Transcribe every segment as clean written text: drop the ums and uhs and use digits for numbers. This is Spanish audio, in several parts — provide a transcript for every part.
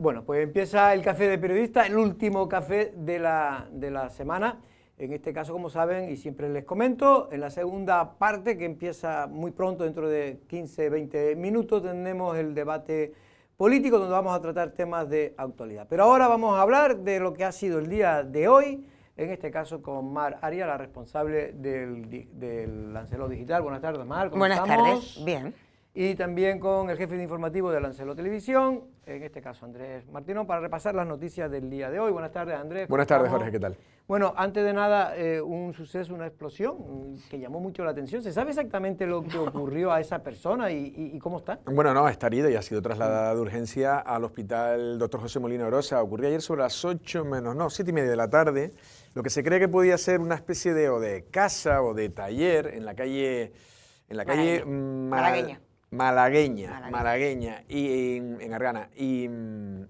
Bueno, pues empieza el Café de Periodista, el último café de la semana. En este caso, como saben, y siempre les comento, en la segunda parte, que empieza muy pronto, dentro de 15, 20 minutos, tendremos el debate político, donde vamos a tratar temas de actualidad. Pero ahora vamos a hablar de lo que ha sido el día de hoy, en este caso con Mar Arias, la responsable del Lancelot Digital. Buenas tardes, Mar, ¿cómo estamos? Buenas tardes, bien. Y también con el jefe de informativo de Lancelot Televisión, en este caso Andrés Martínez, para repasar las noticias del día de hoy. Buenas tardes, Andrés. Buenas tardes, Jorge, ¿qué tal? Bueno, antes de nada, un suceso, una explosión que llamó mucho la atención. ¿Se sabe exactamente lo que ocurrió a esa persona y cómo está? Bueno, no, está herida y ha sido trasladada de urgencia al hospital Dr. José Molina Orosa. Ocurrió ayer sobre las 7:30 de la tarde. Lo que se cree que podía ser una especie de casa o de taller en la calle Malagueña y en Argana, y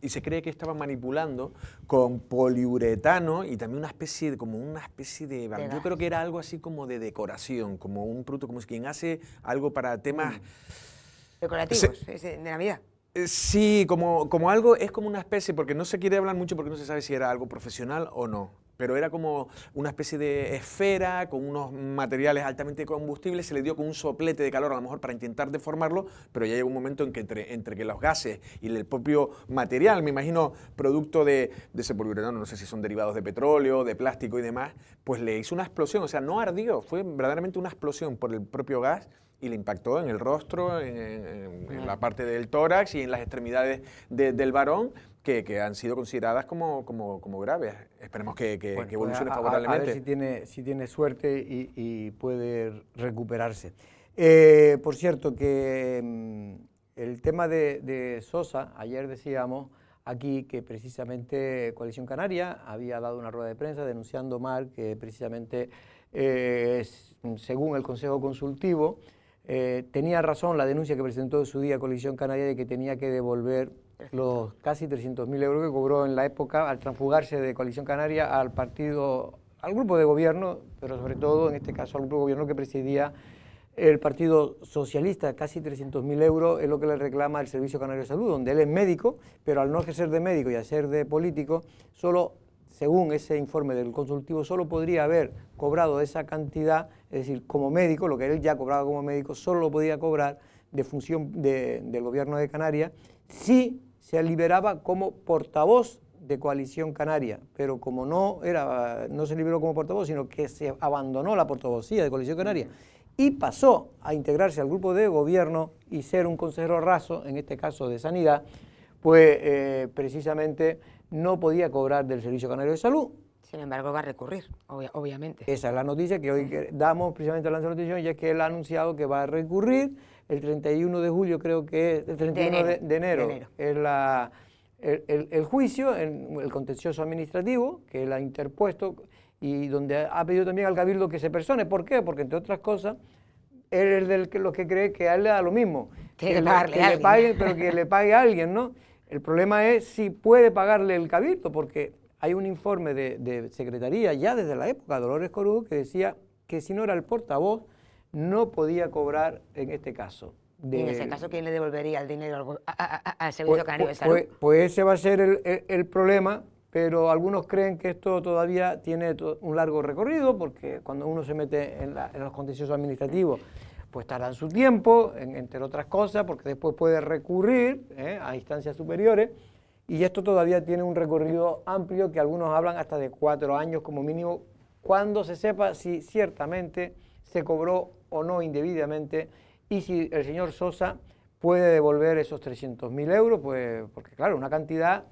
se cree que estaban manipulando con poliuretano y también una especie de yo creo que era algo así como de decoración, como un producto, como si quien hace algo para temas decorativos, de Navidad. Sí, como algo, es como una especie, porque no se quiere hablar mucho porque no se sabe si era algo profesional o no, pero era como una especie de esfera con unos materiales altamente combustibles, se le dio con un soplete de calor a lo mejor para intentar deformarlo, pero ya llegó un momento en que entre que los gases y el propio material, me imagino producto de ese poliuretano, no sé si son derivados de petróleo, de plástico y demás, pues le hizo una explosión, o sea, no ardió, fue verdaderamente una explosión por el propio gas, y le impactó en el rostro, en la parte del tórax y en las extremidades del varón, que han sido consideradas como graves. Esperemos que evolucione favorablemente. A ver si tiene suerte y puede recuperarse. Por cierto, que el tema de Sosa, ayer decíamos aquí que precisamente Coalición Canaria había dado una rueda de prensa denunciando mal que precisamente, según el Consejo Consultivo, tenía razón la denuncia que presentó en su día Coalición Canaria de que tenía que devolver los casi 300.000 euros que cobró en la época al transfugarse de Coalición Canaria al grupo de gobierno, pero sobre todo en este caso al grupo de gobierno que presidía el Partido Socialista. Casi 300.000 euros es lo que le reclama el Servicio Canario de Salud, donde él es médico, pero al no ejercer de médico y a ser de político, solo, según ese informe del consultivo, solo podría haber cobrado esa cantidad, es decir, como médico, lo que él ya cobraba como médico, solo lo podía cobrar de función del gobierno de Canarias si se liberaba como portavoz de Coalición Canaria, pero como no se liberó como portavoz, sino que se abandonó la portavocía de Coalición Canaria y pasó a integrarse al grupo de gobierno y ser un consejero raso, en este caso de Sanidad, pues precisamente no podía cobrar del Servicio Canario de Salud. Sin embargo, va a recurrir, obviamente. Esa es la noticia que hoy damos precisamente a Lancelot Televisión, y es que él ha anunciado que va a recurrir el 31 de julio, creo que es el 31 de enero. Es el juicio, el contencioso administrativo que él ha interpuesto y donde ha pedido también al Cabildo que se persone. ¿Por qué? Porque, entre otras cosas, él es de los que cree que a él le da lo mismo. Que le pague, pero que le pague a alguien, ¿no? El problema es si puede pagarle el Cabildo, porque hay un informe de Secretaría ya desde la época de Dolores Corujo que decía que si no era el portavoz no podía cobrar en este caso. ¿Y en ese caso quién le devolvería el dinero al Servicio Canario de Salud? Pues ese va a ser el problema, pero algunos creen que esto todavía tiene un largo recorrido, porque cuando uno se mete en los contenciosos administrativos, pues tardan su tiempo, entre otras cosas, porque después puede recurrir a instancias superiores, y esto todavía tiene un recorrido amplio, que algunos hablan hasta de 4 años como mínimo, cuando se sepa si ciertamente se cobró o no indebidamente, y si el señor Sosa puede devolver esos 300.000 euros, pues porque claro, una cantidad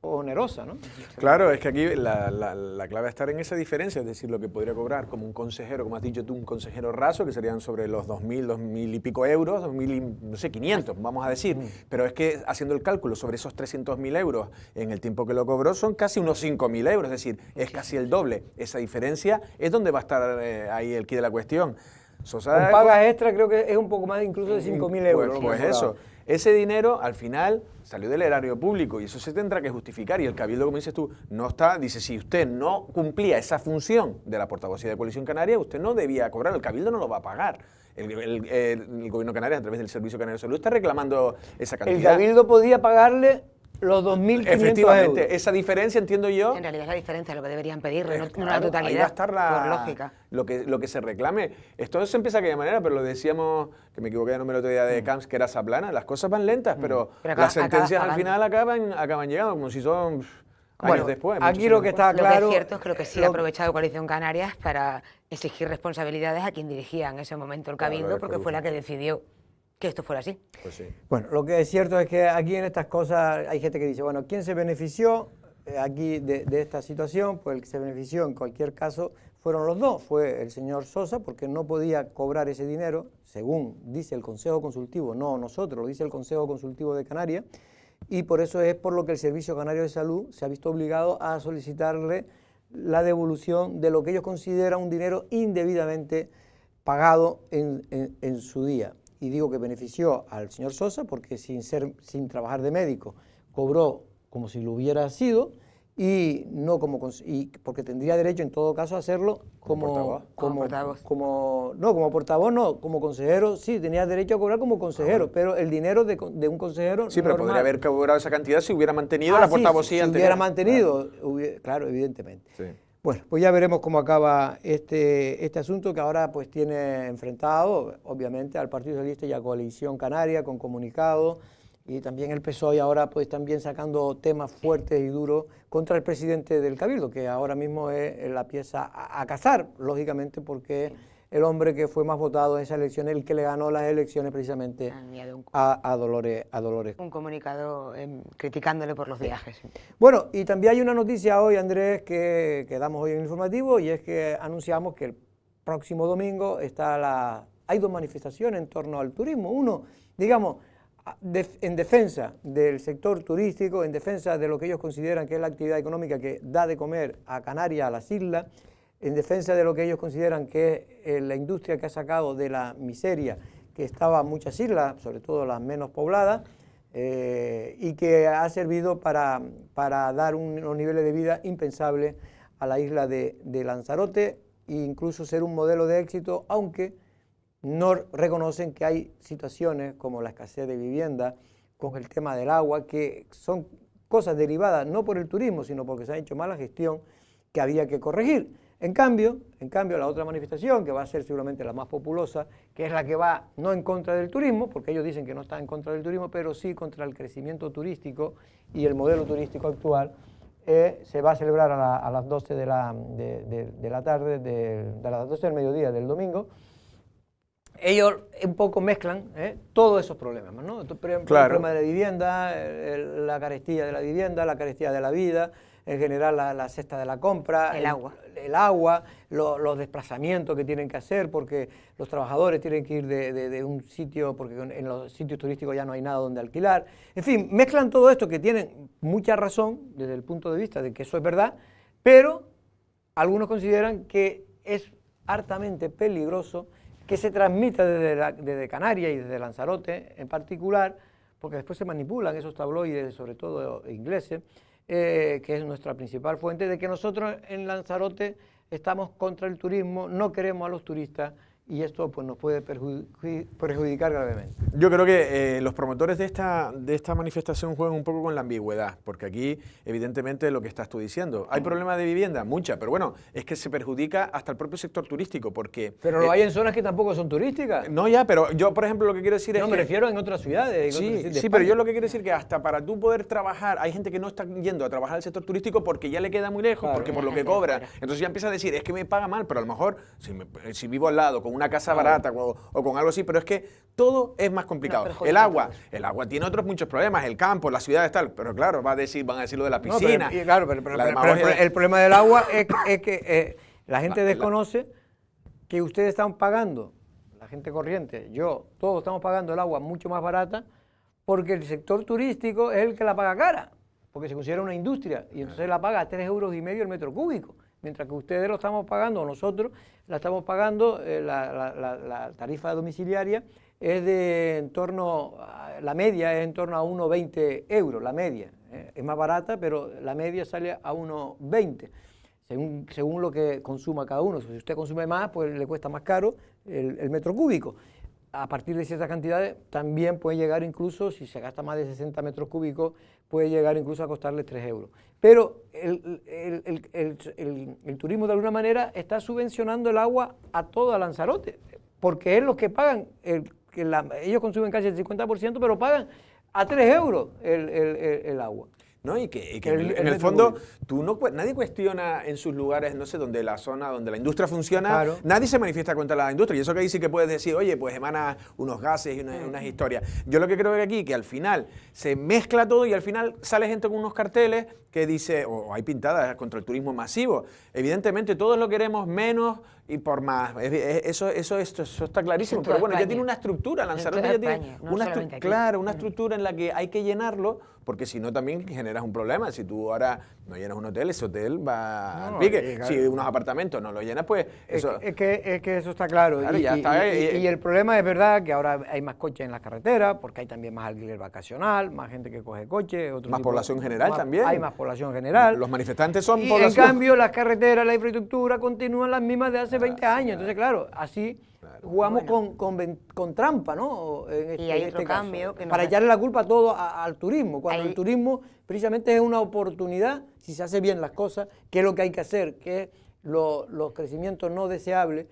onerosa, ¿no? Claro, es que aquí la clave está en esa diferencia, es decir, lo que podría cobrar como un consejero, como has dicho tú, un consejero raso, que serían sobre los 2.000 y pico euros, 2.000, no sé, 500, vamos a decir, pero es que haciendo el cálculo sobre esos 300.000 euros en el tiempo que lo cobró son casi unos 5.000 euros, es decir, es casi el doble. Esa diferencia es donde va a estar ahí el quid de la cuestión. Sosa, con pagas extra creo que es un poco más incluso de 5.000 euros. Pues eso, ese dinero al final salió del erario público y eso se tendrá que justificar, y el Cabildo, como dices tú, no está, dice, si usted no cumplía esa función de la portavocía de Coalición Canaria, usted no debía cobrar, el Cabildo no lo va a pagar. El Gobierno canario, a través del Servicio Canario de Salud, está reclamando esa cantidad. El Cabildo podía pagarle los 2.500 Efectivamente, euros. esa diferencia entiendo yo. En realidad es la diferencia, lo que deberían pedirle, no Claro, la ahí totalidad, va a estar por lógica. lo que se reclame. Esto se empieza de aquella manera, pero lo decíamos, que me equivoqué de número otro día de Camps, que era Saplana. Las cosas van lentas, pero las sentencias al final acaban llegando, como si son años después. Aquí lo que está Lo claro... que es cierto es que lo que sí ha aprovechado Coalición Canarias para exigir responsabilidades a quien dirigía en ese momento el Claro, Cabildo, de porque fue la que decidió que esto fuera así. Pues sí. Bueno, lo que es cierto es que aquí en estas cosas hay gente que dice, bueno, ¿quién se benefició aquí de esta situación? Pues el que se benefició en cualquier caso fueron los dos. Fue el señor Sosa, porque no podía cobrar ese dinero, según dice el Consejo Consultivo, no nosotros, lo dice el Consejo Consultivo de Canarias, y por eso es por lo que el Servicio Canario de Salud se ha visto obligado a solicitarle la devolución de lo que ellos consideran un dinero indebidamente pagado en su día. Y digo que benefició al señor Sosa porque sin trabajar de médico cobró como si lo hubiera sido y no porque tendría derecho en todo caso a hacerlo como portavoz. como portavoz, como consejero, sí, tenía derecho a cobrar como consejero, pero el dinero de un consejero Sí, pero normal. podría haber cobrado esa cantidad si hubiera mantenido la portavocía si anterior. hubiera mantenido, claro, evidentemente. Sí. Bueno, pues ya veremos cómo acaba este asunto que ahora pues tiene enfrentado, obviamente, al Partido Socialista y a Coalición Canaria con comunicado, y también el PSOE ahora pues también sacando temas fuertes y duros contra el presidente del Cabildo, que ahora mismo es la pieza a cazar, lógicamente, porque el hombre que fue más votado en esa elección, el que le ganó las elecciones precisamente a Dolores. Un comunicado criticándole por los viajes. Bueno, y también hay una noticia hoy, Andrés, que damos hoy en el informativo, y es que anunciamos que el próximo domingo hay dos manifestaciones en torno al turismo. Uno, digamos, en defensa del sector turístico, en defensa de lo que ellos consideran que es la actividad económica que da de comer a Canarias, a las islas, en defensa de lo que ellos consideran que es la industria que ha sacado de la miseria que estaba muchas islas, sobre todo las menos pobladas, y que ha servido para dar unos niveles de vida impensables a la isla de Lanzarote e incluso ser un modelo de éxito, aunque no reconocen que hay situaciones como la escasez de vivienda, con el tema del agua, que son cosas derivadas no por el turismo, sino porque se ha hecho mala gestión que había que corregir. En cambio, la otra manifestación, que va a ser seguramente la más populosa, que es la que va no en contra del turismo, porque ellos dicen que no están en contra del turismo, pero sí contra el crecimiento turístico y el modelo turístico actual, se va a celebrar a las 12 de la tarde, de las 12 del mediodía del domingo. Ellos un poco mezclan todos esos problemas, ¿no? Por ejemplo, claro, el problema de la vivienda, la carestía de la vivienda, la carestía de la vida, en general la cesta de la compra, el agua, los desplazamientos que tienen que hacer, porque los trabajadores tienen que ir de un sitio, porque en los sitios turísticos ya no hay nada donde alquilar. En fin, mezclan todo esto, que tienen mucha razón desde el punto de vista de que eso es verdad, pero algunos consideran que es hartamente peligroso que se transmita desde Canarias y desde Lanzarote en particular, porque después se manipulan esos tabloides, sobre todo ingleses, que es nuestra principal fuente, de que nosotros en Lanzarote estamos contra el turismo, no queremos a los turistas, y esto pues nos puede perjudicar gravemente. Yo creo que los promotores de esta manifestación juegan un poco con la ambigüedad, porque aquí evidentemente lo que estás tú diciendo, hay problemas de vivienda, mucha, pero bueno, es que se perjudica hasta el propio sector turístico, porque... Pero lo hay en zonas que tampoco son turísticas. No, ya, pero yo por ejemplo lo que quiero decir es que... No, me refiero en otras ciudades. Sí, pero yo lo que quiero decir es que hasta para tú poder trabajar, hay gente que no está yendo a trabajar al sector turístico porque ya le queda muy lejos, claro, porque por lo que cobra, entonces ya empieza a decir, es que me paga mal, pero a lo mejor si vivo al lado con una casa barata o con algo así, pero es que todo es más complicado. No, el agua tiene otros muchos problemas, el campo, las ciudades tal, pero claro, van a decir lo de la piscina. No, pero el problema del agua es que la gente desconoce que ustedes están pagando, la gente corriente, todos estamos pagando el agua mucho más barata porque el sector turístico es el que la paga cara, porque se considera una industria y entonces la paga a 3,5 euros el metro cúbico. Mientras que ustedes lo estamos pagando, o nosotros la estamos pagando, la tarifa domiciliaria es de la media es en torno a 1,20 euros, la media. Es más barata, pero la media sale a 1,20, según lo que consuma cada uno. Si usted consume más, pues le cuesta más caro el metro cúbico. a partir de ciertas cantidades también puede llegar incluso, si se gasta más de 60 metros cúbicos, puede llegar incluso a costarle 3 euros. Pero el turismo de alguna manera está subvencionando el agua a todo Lanzarote, porque es los que pagan, ellos consumen casi el 50%, pero pagan a 3 euros el agua. ¿No? Y que en el fondo nadie cuestiona en sus lugares, no sé, donde la zona, donde la industria funciona, claro. Nadie se manifiesta contra la industria. Y eso que ahí sí que puedes decir, oye, pues emana unos gases y unas historias. Yo lo que creo que aquí, que al final se mezcla todo y al final sale gente con unos carteles que dice, o hay pintadas contra el turismo masivo. Evidentemente todos lo queremos menos y por más. Eso está clarísimo. Pero bueno, ya tiene una estructura, Lanzarote ya tiene una estructura en la que hay que llenarlo, porque si no también generas un problema. Si tú ahora no llenas un hotel, ese hotel va al pique. Claro. Si unos apartamentos no los llenas, pues eso... Es que eso está claro. Claro, y el problema es verdad que ahora hay más coches en las carreteras, porque hay también más alquiler vacacional, más gente que coge coche. Más población general también. Hay más población general. Los manifestantes son población. En cambio, las carreteras, la infraestructura continúan las mismas de hace 20 años. Entonces, claro, así jugamos con trampa, ¿no? Y hay otro cambio que para echarle la culpa todo al turismo, cuando el turismo precisamente es una oportunidad, si se hace bien las cosas, que es lo que hay que hacer, que los crecimientos no deseables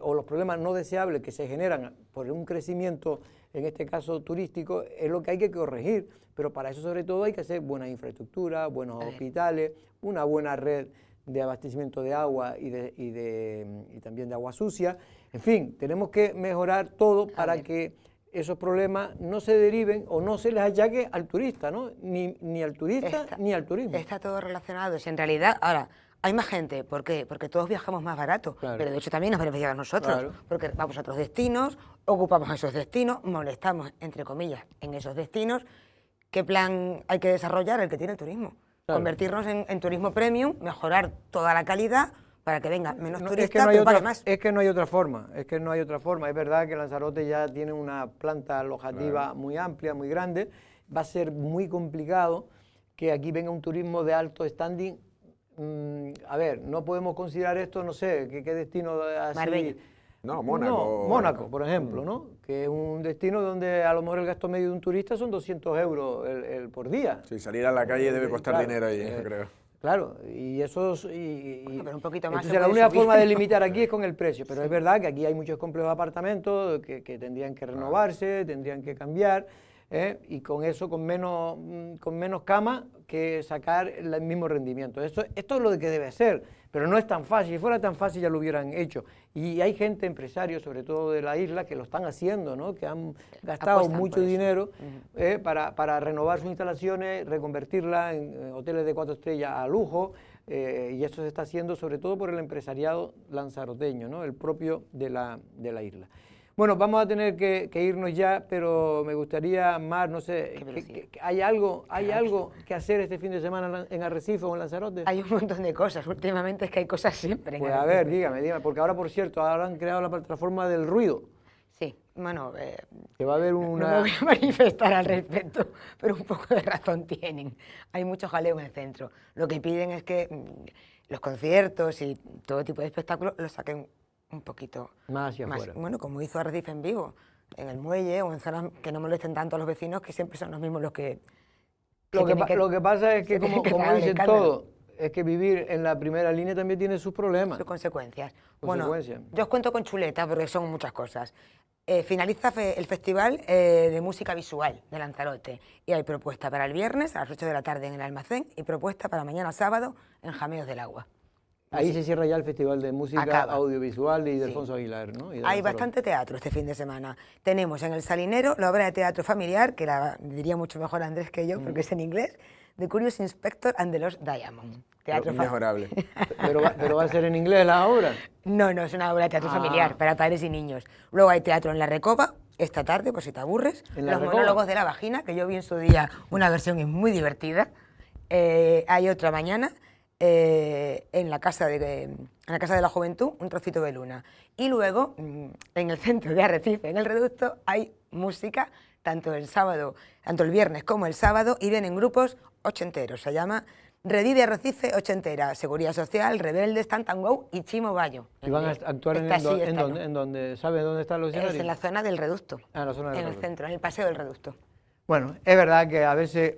o los problemas no deseables que se generan por un crecimiento, en este caso turístico, es lo que hay que corregir. Pero para eso sobre todo hay que hacer buena infraestructura, buenos hospitales, una buena red de abastecimiento de agua y también de agua sucia. En fin, tenemos que mejorar todo para que esos problemas no se deriven o no se les achaque al turista, ¿no? Ni al turista ni al turismo. Está todo relacionado. Si en realidad, ahora, hay más gente. ¿Por qué? Porque todos viajamos más barato, claro. Pero de hecho también nos beneficia a nosotros, claro. Porque vamos a otros destinos, ocupamos esos destinos, molestamos, entre comillas, en esos destinos. ¿Qué plan hay que desarrollar? El que tiene el turismo. Claro. Convertirnos en turismo premium, mejorar toda la calidad para que venga menos turistas, pero pague más. Es que no hay otra forma, es verdad que Lanzarote ya tiene una planta alojativa muy amplia, muy grande. Va a ser muy complicado que aquí venga un turismo de alto standing. A ver, no podemos considerar esto, no sé, ¿qué destino así? Marbella. No, Mónaco. No, Mónaco, por ejemplo, ¿no? Que es un destino donde a lo mejor el gasto medio de un turista son 200 euros por día. Sí, salir a la calle debe costar dinero ahí, yo creo. Claro, y eso es... pero un poquito más. Entonces la única forma de limitar aquí es con el precio, pero es verdad que aquí hay muchos complejos de apartamentos que tendrían que renovarse, tendrían que cambiar, y con eso, con menos camas, que sacar el mismo rendimiento. Esto es lo que debe ser, pero no es tan fácil. Si fuera tan fácil ya lo hubieran hecho. Y hay gente, empresarios, sobre todo de la isla, que lo están haciendo, ¿no? Que han gastado mucho dinero para renovar sus instalaciones, reconvertirlas en hoteles de 4 estrellas a lujo, y eso se está haciendo sobre todo por el empresariado lanzaroteño, ¿no? El propio de la isla. Bueno, vamos a tener que irnos ya, pero me gustaría más, no sé, ¿hay algo que hacer este fin de semana en Arrecife o en Lanzarote? Hay un montón de cosas, últimamente es que hay cosas siempre. Pues a ver, dígame, porque ahora, por cierto, ahora han creado la plataforma del ruido. Sí, bueno, que va a haber una... No me voy a manifestar al respecto, pero un poco de razón tienen. Hay mucho jaleo en el centro. Lo que piden es que los conciertos y todo tipo de espectáculos los saquen un poquito más hacia afuera. Bueno, como hizo Arrecife en Vigo, en el muelle o en zonas que no molesten tanto a los vecinos, que siempre son los mismos los que... Lo que pasa es que, como dicen todos, es que vivir en la primera línea también tiene sus problemas. Sus consecuencias. Bueno, yo os cuento con chuleta, porque son muchas cosas. Finaliza el Festival de Música Visual de Lanzarote y hay propuesta para el viernes a las 8 de la tarde en el Almacén y propuesta para mañana sábado en Jameos del Agua. Ahí se cierra ya el Festival de Música Audiovisual de Ildefonso Aguilar, ¿no? Hay bastante teatro este fin de semana. Tenemos en el Salinero la obra de teatro familiar, que la diría mucho mejor Andrés que yo, porque es en inglés, The Curious Inspector and the Lost Diamond. Teatro mejorable. ¿Pero va a ser en inglés la obra? No, es una obra de teatro familiar para padres y niños. Luego hay teatro en La Recoba, esta tarde, por si te aburres. Los monólogos de la vagina, que yo vi en su día una versión muy divertida. Hay otra mañana. En la casa de la Juventud, un trocito de luna. Y luego, en el centro de Arrecife, en el Reducto, hay música, tanto el viernes como el sábado, y vienen grupos ochenteros. Se llama Redí de Arrecife ochentera, Seguridad Social, Rebelde, Stand and Go y Chimo Bayo. ¿Y van a actuar en donde, ¿saben dónde están los escenarios? Es en la zona del Reducto. Ah, en la zona del Reducto. En el centro, en el Paseo del Reducto. Bueno, es verdad que a veces,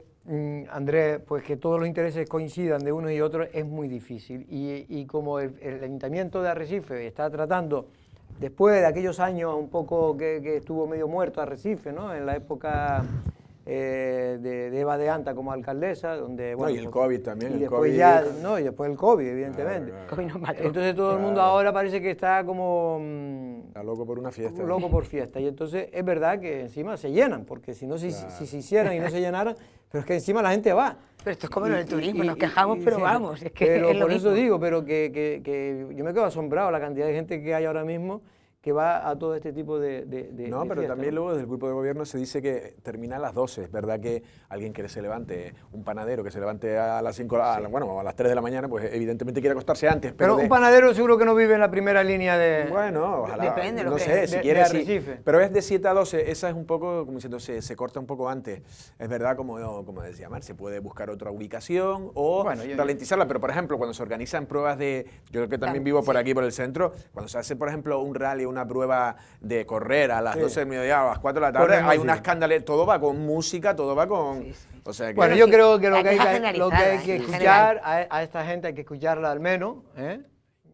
Andrés, pues que todos los intereses coincidan de unos y otros es muy difícil. Y como el Ayuntamiento de Arrecife está tratando, después de aquellos años un poco que estuvo medio muerto Arrecife, ¿no? En la época de Eva de Anta como alcaldesa, donde... Bueno, y el COVID también. Y después ya, ¿no? Y después el COVID, evidentemente. Claro. Entonces todo el mundo ahora parece que está como... Está loco por una fiesta. Loco por fiesta. Y entonces es verdad que encima se llenan, porque si no si se hicieran y no se llenaran, pero es que encima la gente va. Pero esto es como lo del turismo, nos quejamos, pero vamos. Es que pero es lo por eso mismo. digo, pero que yo me quedo asombrado la cantidad de gente que hay ahora mismo que va a todo este tipo de No, pero fiestas, también ¿no? luego desde el grupo de gobierno se dice que termina a las 12. Es verdad que alguien que se levante, un panadero que se levante a las 5, bueno, a las 3 de la mañana, pues evidentemente quiere acostarse antes. Pero un panadero seguro que no vive en la primera línea de... Bueno, ojalá. Depende, no lo sé, que- si de quieres sí. Arrecife. Pero es de 7 a 12, esa es un poco, como diciendo, se corta un poco antes. Es verdad, como decía Mar, se puede buscar otra ubicación o Bueno, ralentizarla, pero por ejemplo, cuando se organizan pruebas de... Yo creo que también vivo por aquí, por el centro, cuando se hace, por ejemplo, un rally, una prueba de correr a las 12 del mediodía, a las 4 de la tarde, Corre hay música. una escandalera, todo va con música, todo va con... Sí, sí. O sea que... Bueno, Pero yo sí, creo que la lo que hay queja que generalizada, escuchar a esta gente, hay que escucharla al menos, ¿eh?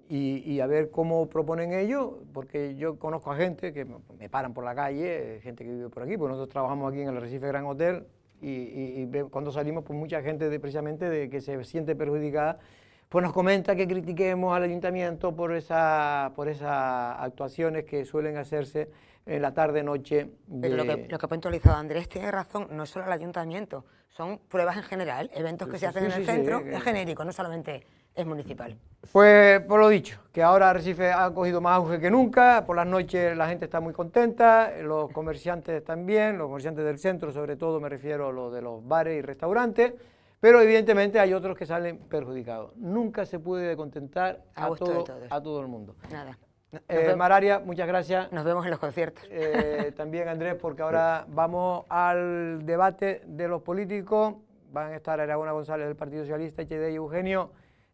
Y a ver cómo proponen ellos, porque yo conozco a gente que me paran por la calle, gente que vive por aquí, porque nosotros trabajamos aquí en el Arrecife Gran Hotel, y cuando salimos, pues mucha gente precisamente de que se siente perjudicada, pues nos comenta que critiquemos al ayuntamiento por esas actuaciones que suelen hacerse en la tarde-noche. Pero lo que ha puntualizado Andrés tiene razón, no es solo el ayuntamiento, son pruebas en general, eventos que se hacen en el centro, es genérico, no solamente es municipal. Pues por lo dicho, que ahora Arrecife ha cogido más auge que nunca, por las noches la gente está muy contenta, los comerciantes también, los comerciantes del centro sobre todo, me refiero a los de los bares y restaurantes, pero evidentemente hay otros que salen perjudicados. Nunca se puede contentar A gusto de todos. a todo el mundo. Nada. Mararia, muchas gracias. Nos vemos en los conciertos. También Andrés, porque ahora vamos al debate de los políticos. Van a estar Aragona González del Partido Socialista, HD y Eugenio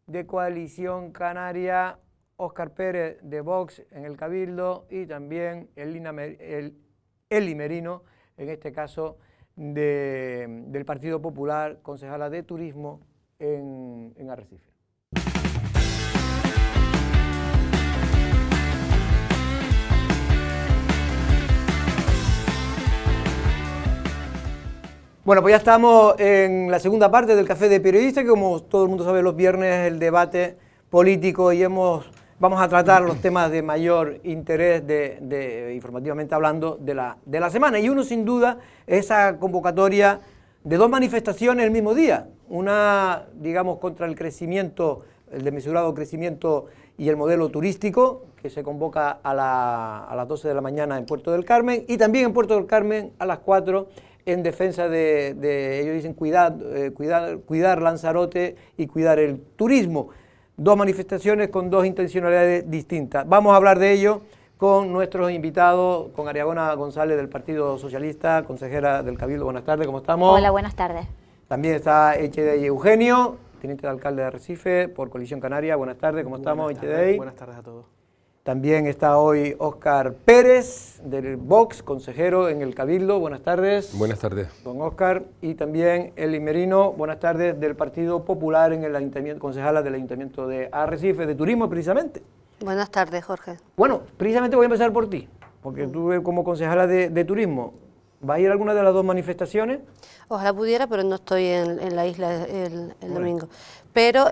de Coalición Canaria, Óscar Pérez de Vox en el Cabildo y también Eli Merino, en este caso del Partido Popular, concejala de Turismo en Arrecife. Bueno, pues ya estamos en la segunda parte del Café de Periodistas, que como todo el mundo sabe, los viernes es el debate político y vamos a tratar los temas de mayor interés, informativamente hablando, de la semana. Y uno, sin duda, es esa convocatoria de dos manifestaciones el mismo día. Una, digamos, contra el crecimiento, el desmesurado crecimiento y el modelo turístico, que se convoca a las 12 de la mañana en Puerto del Carmen, y también en Puerto del Carmen a las 4 en defensa ellos dicen, cuidar Lanzarote y cuidar el turismo. Dos manifestaciones con dos intencionalidades distintas. Vamos a hablar de ello con nuestros invitados, con Aragona González del Partido Socialista, consejera del Cabildo. Buenas tardes, ¿cómo estamos? Hola, buenas tardes. También está HD Eugenio, teniente de alcalde de Arrecife por Coalición Canaria. Buenas tardes, ¿cómo estamos, HD? Buenas tardes a todos. También está hoy Óscar Pérez, del Vox, consejero en el Cabildo. Buenas tardes. Buenas tardes. Don Óscar. Y también Eli Merino, buenas tardes, del Partido Popular en el Ayuntamiento, concejala del Ayuntamiento de Arrecife, de Turismo precisamente. Buenas tardes, Jorge. Bueno, precisamente voy a empezar por ti, porque tú como concejala de Turismo, ¿vas a ir a alguna de las dos manifestaciones? Ojalá pudiera, pero no estoy en la isla el domingo. Pero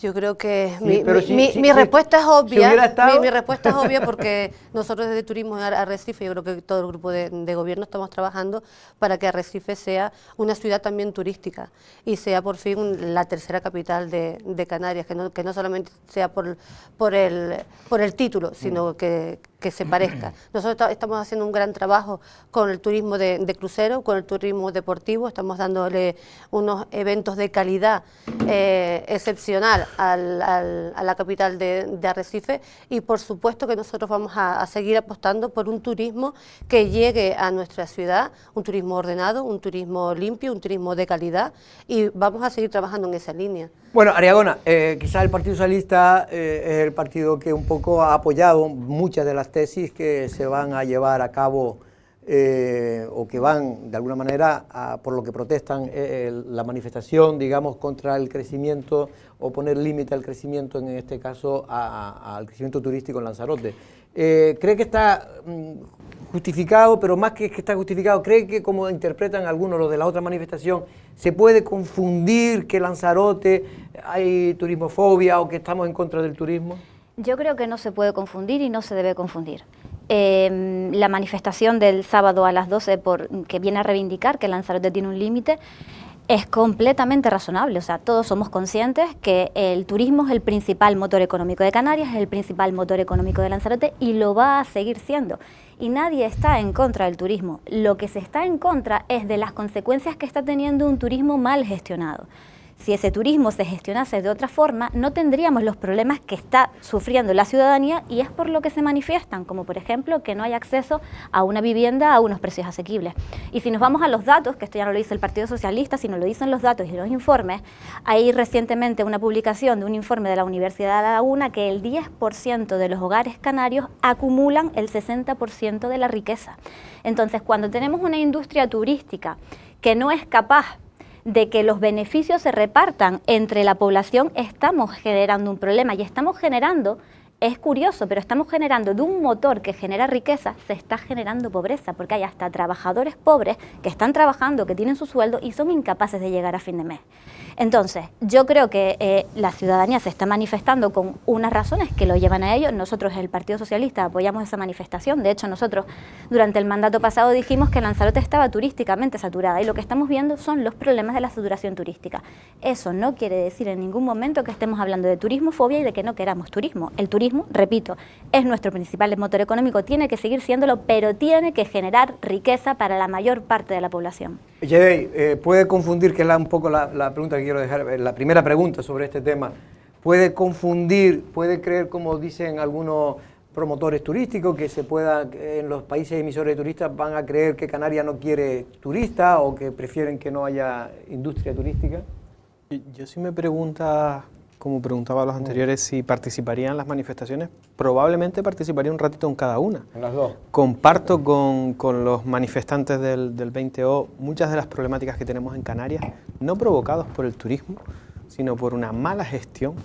yo creo que mi respuesta es obvia. Mi respuesta es obvia porque nosotros desde Turismo Arrecife, yo creo que todo el grupo de gobierno estamos trabajando para que Arrecife sea una ciudad también turística y sea por fin la tercera capital de Canarias, que no solamente sea por el título, sino que que se parezca. Nosotros estamos haciendo un gran trabajo con el turismo de crucero, con el turismo deportivo, estamos dándole unos eventos de calidad excepcional a la capital de Arrecife, y por supuesto que nosotros vamos a seguir apostando por un turismo que llegue a nuestra ciudad, un turismo ordenado, un turismo limpio, un turismo de calidad, y vamos a seguir trabajando en esa línea. Bueno, Ariagona, quizás el Partido Socialista es el partido que un poco ha apoyado muchas de las tesis que se van a llevar a cabo o que van de alguna manera por lo que protestan la manifestación, digamos, contra el crecimiento o poner límite al crecimiento, en este caso al crecimiento turístico en Lanzarote. ¿Cree que está justificado, pero más que está justificado, cree que, como interpretan algunos los de la otra manifestación, se puede confundir que Lanzarote hay turismofobia o que estamos en contra del turismo? Yo creo que no se puede confundir y no se debe confundir. La manifestación del sábado a las 12 que viene a reivindicar que Lanzarote tiene un límite es completamente razonable. O sea, todos somos conscientes que el turismo es el principal motor económico de Canarias, es el principal motor económico de Lanzarote y lo va a seguir siendo. Y nadie está en contra del turismo. Lo que se está en contra es de las consecuencias que está teniendo un turismo mal gestionado. Si ese turismo se gestionase de otra forma, no tendríamos los problemas que está sufriendo la ciudadanía, y es por lo que se manifiestan, como por ejemplo que no hay acceso a una vivienda a unos precios asequibles. Y si nos vamos a los datos, que esto ya no lo dice el Partido Socialista, sino lo dicen los datos y los informes, hay recientemente una publicación de un informe de la Universidad de La Laguna que el 10% de los hogares canarios acumulan el 60% de la riqueza. Entonces, cuando tenemos una industria turística que no es capaz de que los beneficios se repartan entre la población, estamos generando un problema, y estamos generando, es curioso, pero estamos generando de un motor que genera riqueza, se está generando pobreza, porque hay hasta trabajadores pobres que están trabajando, que tienen su sueldo y son incapaces de llegar a fin de mes. Entonces, yo creo que la ciudadanía se está manifestando con unas razones que lo llevan a ello. Nosotros, el Partido Socialista, apoyamos esa manifestación. De hecho, nosotros durante el mandato pasado dijimos que Lanzarote estaba turísticamente saturada, y lo que estamos viendo son los problemas de la saturación turística. Eso no quiere decir en ningún momento que estemos hablando de turismofobia y de que no queramos turismo. El turismo, repito, es nuestro principal motor económico, tiene que seguir siéndolo, pero tiene que generar riqueza para la mayor parte de la población. Yedey, puede confundir, que es un poco la pregunta que quiero dejar, la primera pregunta sobre este tema, puede confundir, puede creer, como dicen algunos promotores turísticos, que en los países emisores de turistas van a creer que Canarias no quiere turistas o que prefieren que no haya industria turística? Yo sí me pregunta, como preguntaba a los anteriores, si participaría en las manifestaciones. Probablemente participaría un ratito en cada una. En las dos. Comparto con los manifestantes del 20O muchas de las problemáticas que tenemos en Canarias, no provocados por el turismo, sino por una mala gestión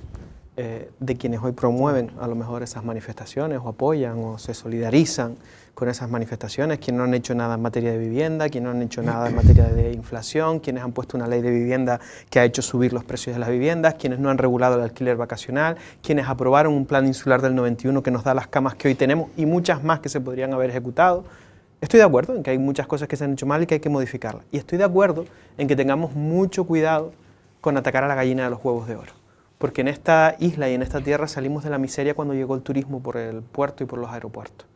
de quienes hoy promueven a lo mejor esas manifestaciones, o apoyan o se solidarizan con esas manifestaciones, quienes no han hecho nada en materia de vivienda, quienes no han hecho nada en materia de inflación, quienes han puesto una ley de vivienda que ha hecho subir los precios de las viviendas, quienes no han regulado el alquiler vacacional, quienes aprobaron un plan insular del 91 que nos da las camas que hoy tenemos y muchas más que se podrían haber ejecutado. Estoy de acuerdo en que hay muchas cosas que se han hecho mal y que hay que modificarlas. Y estoy de acuerdo en que tengamos mucho cuidado con atacar a la gallina de los huevos de oro. Porque en esta isla y en esta tierra salimos de la miseria cuando llegó el turismo por el puerto y por los aeropuertos.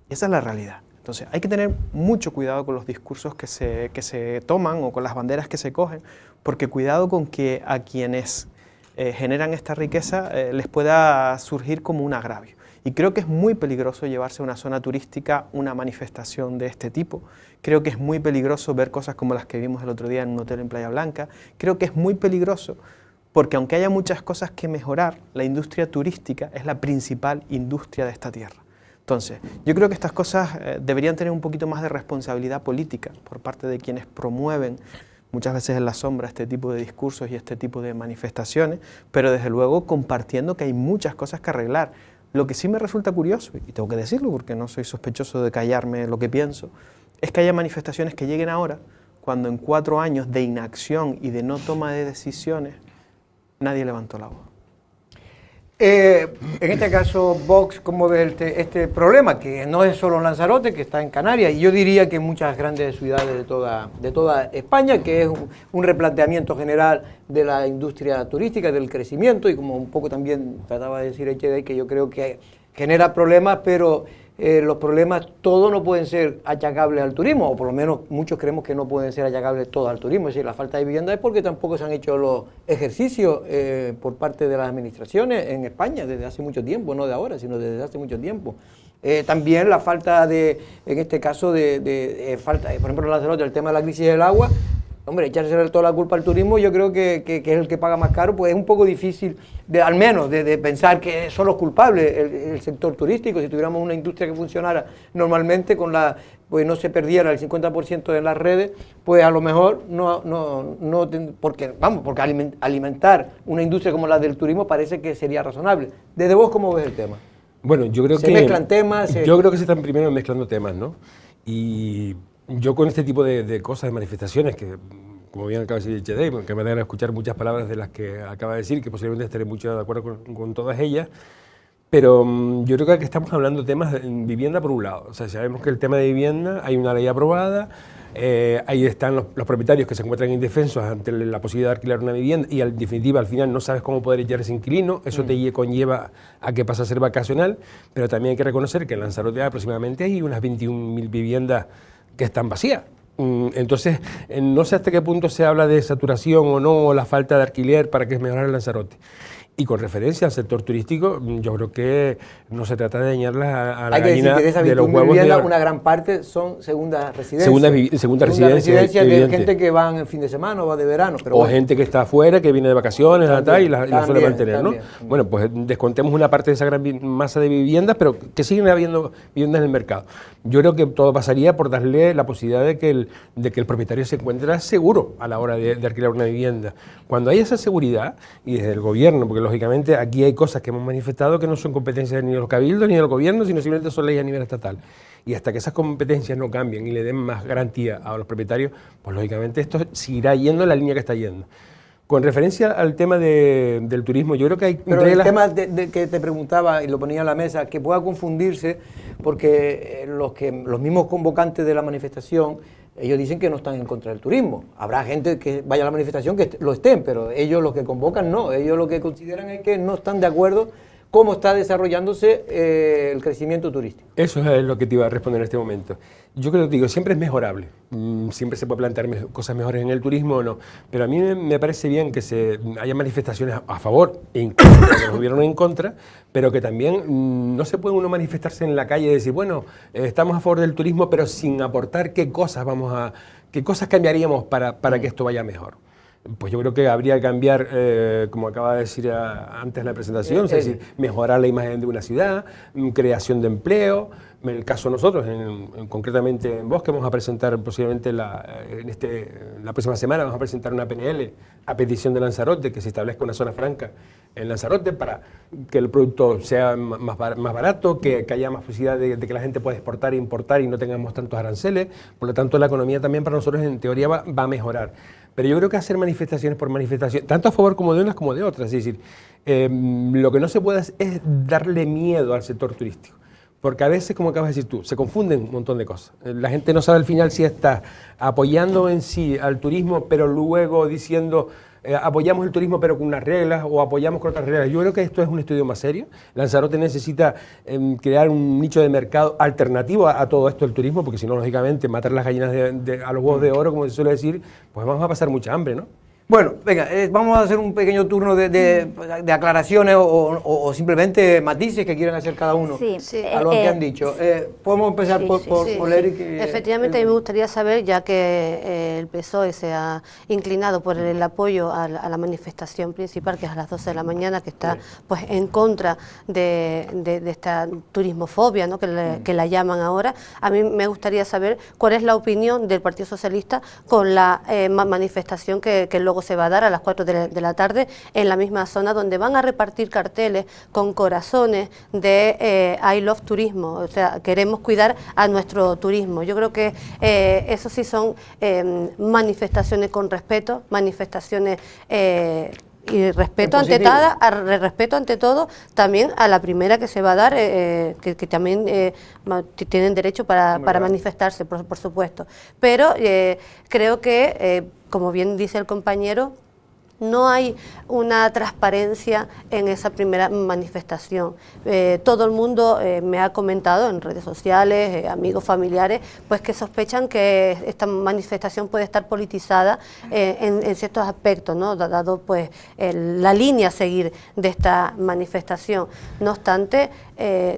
Esa es la realidad. Entonces hay que tener mucho cuidado con los discursos que se toman o con las banderas que se cogen, porque cuidado con que a quienes generan esta riqueza les pueda surgir como un agravio. Y creo que es muy peligroso llevarse a una zona turística una manifestación de este tipo. Creo que es muy peligroso ver cosas como las que vimos el otro día en un hotel en Playa Blanca. Creo que es muy peligroso porque, aunque haya muchas cosas que mejorar, la industria turística es la principal industria de esta tierra. Entonces, yo creo que estas cosas deberían tener un poquito más de responsabilidad política por parte de quienes promueven muchas veces en la sombra este tipo de discursos y este tipo de manifestaciones, pero desde luego compartiendo que hay muchas cosas que arreglar. Lo que sí me resulta curioso, y tengo que decirlo porque no soy sospechoso de callarme lo que pienso, es que haya manifestaciones que lleguen ahora, cuando en 4 años de inacción y de no toma de decisiones, nadie levantó la voz. En este caso, Vox, ¿cómo ve este problema? Que no es solo en Lanzarote, que está en Canarias, y yo diría que en muchas grandes ciudades de toda España, que es un replanteamiento general de la industria turística, del crecimiento, y como un poco también trataba de decir Echede, que yo creo que genera problemas, pero los problemas todos no pueden ser achacables al turismo, o por lo menos muchos creemos que no pueden ser achacables todos al turismo. Es decir, la falta de vivienda es porque tampoco se han hecho los ejercicios por parte de las administraciones en España desde hace mucho tiempo, no de ahora, sino desde hace mucho tiempo. También la falta en este caso, falta, por ejemplo, en Lanzarote, el tema de la crisis del agua. Hombre, echarse toda la culpa al turismo, yo creo que es el que paga más caro, pues es un poco difícil, al menos, de pensar que son los culpables el sector turístico. Si tuviéramos una industria que funcionara normalmente, pues no se perdiera el 50% de las redes, pues a lo mejor porque alimentar una industria como la del turismo parece que sería razonable. Desde vos, ¿cómo ves el tema? Bueno, yo creo ¿Se mezclan temas? Yo creo que se están primero mezclando temas, ¿no? Y yo con este tipo de cosas, de manifestaciones, que como bien acaba de decir Chedey, que me alegra escuchar muchas palabras de las que acaba de decir, que posiblemente estaré mucho de acuerdo con todas ellas, pero yo creo que aquí estamos hablando de temas de vivienda por un lado. O sea, sabemos que el tema de vivienda, hay una ley aprobada, ahí están los propietarios que se encuentran indefensos ante la posibilidad de alquilar una vivienda y en definitiva al final no sabes cómo poder echar ese inquilino, eso te conlleva a que pase a ser vacacional, pero también hay que reconocer que en Lanzarote aproximadamente hay unas 21.000 viviendas que están vacías. Entonces, no sé hasta qué punto se habla de saturación o no, o la falta de alquiler para que mejorar el Lanzarote. Y con referencia al sector turístico, yo creo que no se trata de dañarlas a la gallina de los huevos de oro. Una gran parte son segundas residencias. Segunda residencia de gente que van en fin de semana o va de verano. Pero o gente que está afuera, que viene de vacaciones y la suele mantener, ¿no? Bueno, pues descontemos una parte de esa gran masa de viviendas, pero que siguen habiendo viviendas en el mercado. Yo creo que todo pasaría por darle la posibilidad de que el propietario se encuentre seguro a la hora de alquilar una vivienda. Cuando hay esa seguridad, y desde el gobierno, porque lógicamente aquí hay cosas que hemos manifestado que no son competencias ni de los cabildos ni del gobierno, sino simplemente son leyes a nivel estatal. Y hasta que esas competencias no cambien y le den más garantía a los propietarios, pues lógicamente esto seguirá yendo en la línea que está yendo. Con referencia al tema del turismo, yo creo que hay reglas... el tema que te preguntaba y lo ponía en la mesa, que pueda confundirse, porque los mismos convocantes de la manifestación, ellos dicen que no están en contra del turismo. Habrá gente que vaya a la manifestación que lo estén, pero ellos los que convocan no. Ellos lo que consideran es que no están de acuerdo cómo está desarrollándose el crecimiento turístico. Eso es lo que te iba a responder en este momento. Yo creo que digo, siempre es mejorable, siempre se puede plantear cosas mejores en el turismo o no, pero a mí me parece bien que haya manifestaciones a favor e incluso que los gobiernos en contra, pero que también no se puede uno manifestarse en la calle y decir, bueno, estamos a favor del turismo, pero sin aportar qué cosas cambiaríamos para que esto vaya mejor. Pues yo creo que habría que cambiar, como acaba de decir antes en la presentación, es decir, mejorar la imagen de una ciudad, creación de empleo. En el caso de nosotros, concretamente en Bosque, vamos a presentar posiblemente la próxima semana, vamos a presentar una PNL a petición de Lanzarote, que se establezca una zona franca en Lanzarote para que el producto sea más barato, que haya más posibilidad de que la gente pueda exportar e importar y no tengamos tantos aranceles. Por lo tanto, la economía también para nosotros en teoría va a mejorar. Pero yo creo que hacer manifestaciones por manifestaciones, tanto a favor como de unas como de otras, es decir, lo que no se puede es darle miedo al sector turístico. Porque a veces, como acabas de decir tú, se confunden un montón de cosas. La gente no sabe al final si está apoyando en sí al turismo, pero luego diciendo apoyamos el turismo pero con unas reglas o apoyamos con otras reglas. Yo creo que esto es un estudio más serio. Lanzarote necesita crear un nicho de mercado alternativo a todo esto del turismo, porque si no, lógicamente, matar las gallinas a los huevos de oro, como se suele decir, pues vamos a pasar mucha hambre, ¿no? Bueno, venga, vamos a hacer un pequeño turno de aclaraciones o simplemente matices que quieran hacer cada uno a lo que han dicho. Podemos empezar por Eric. Efectivamente, a mí me gustaría saber, ya que el PSOE se ha inclinado por el apoyo a la manifestación principal, que es a las 12 de la mañana, que está pues en contra de esta turismofobia, ¿no? que la llaman ahora. A mí me gustaría saber cuál es la opinión del Partido Socialista con la manifestación que luego se va a dar a las 4 de la tarde en la misma zona, donde van a repartir carteles con corazones de I love turismo, o sea, queremos cuidar a nuestro turismo. Yo creo que eso sí son manifestaciones con respeto, manifestaciones y respeto ante todo, también a la primera que se va a dar, que también tienen derecho para manifestarse, por supuesto. Pero creo que, como bien dice el compañero, No hay una transparencia en esa primera manifestación. Todo el mundo me ha comentado en redes sociales, amigos, familiares, pues que sospechan que esta manifestación puede estar politizada en ciertos aspectos, ¿no? Dado pues la línea a seguir de esta manifestación. No obstante,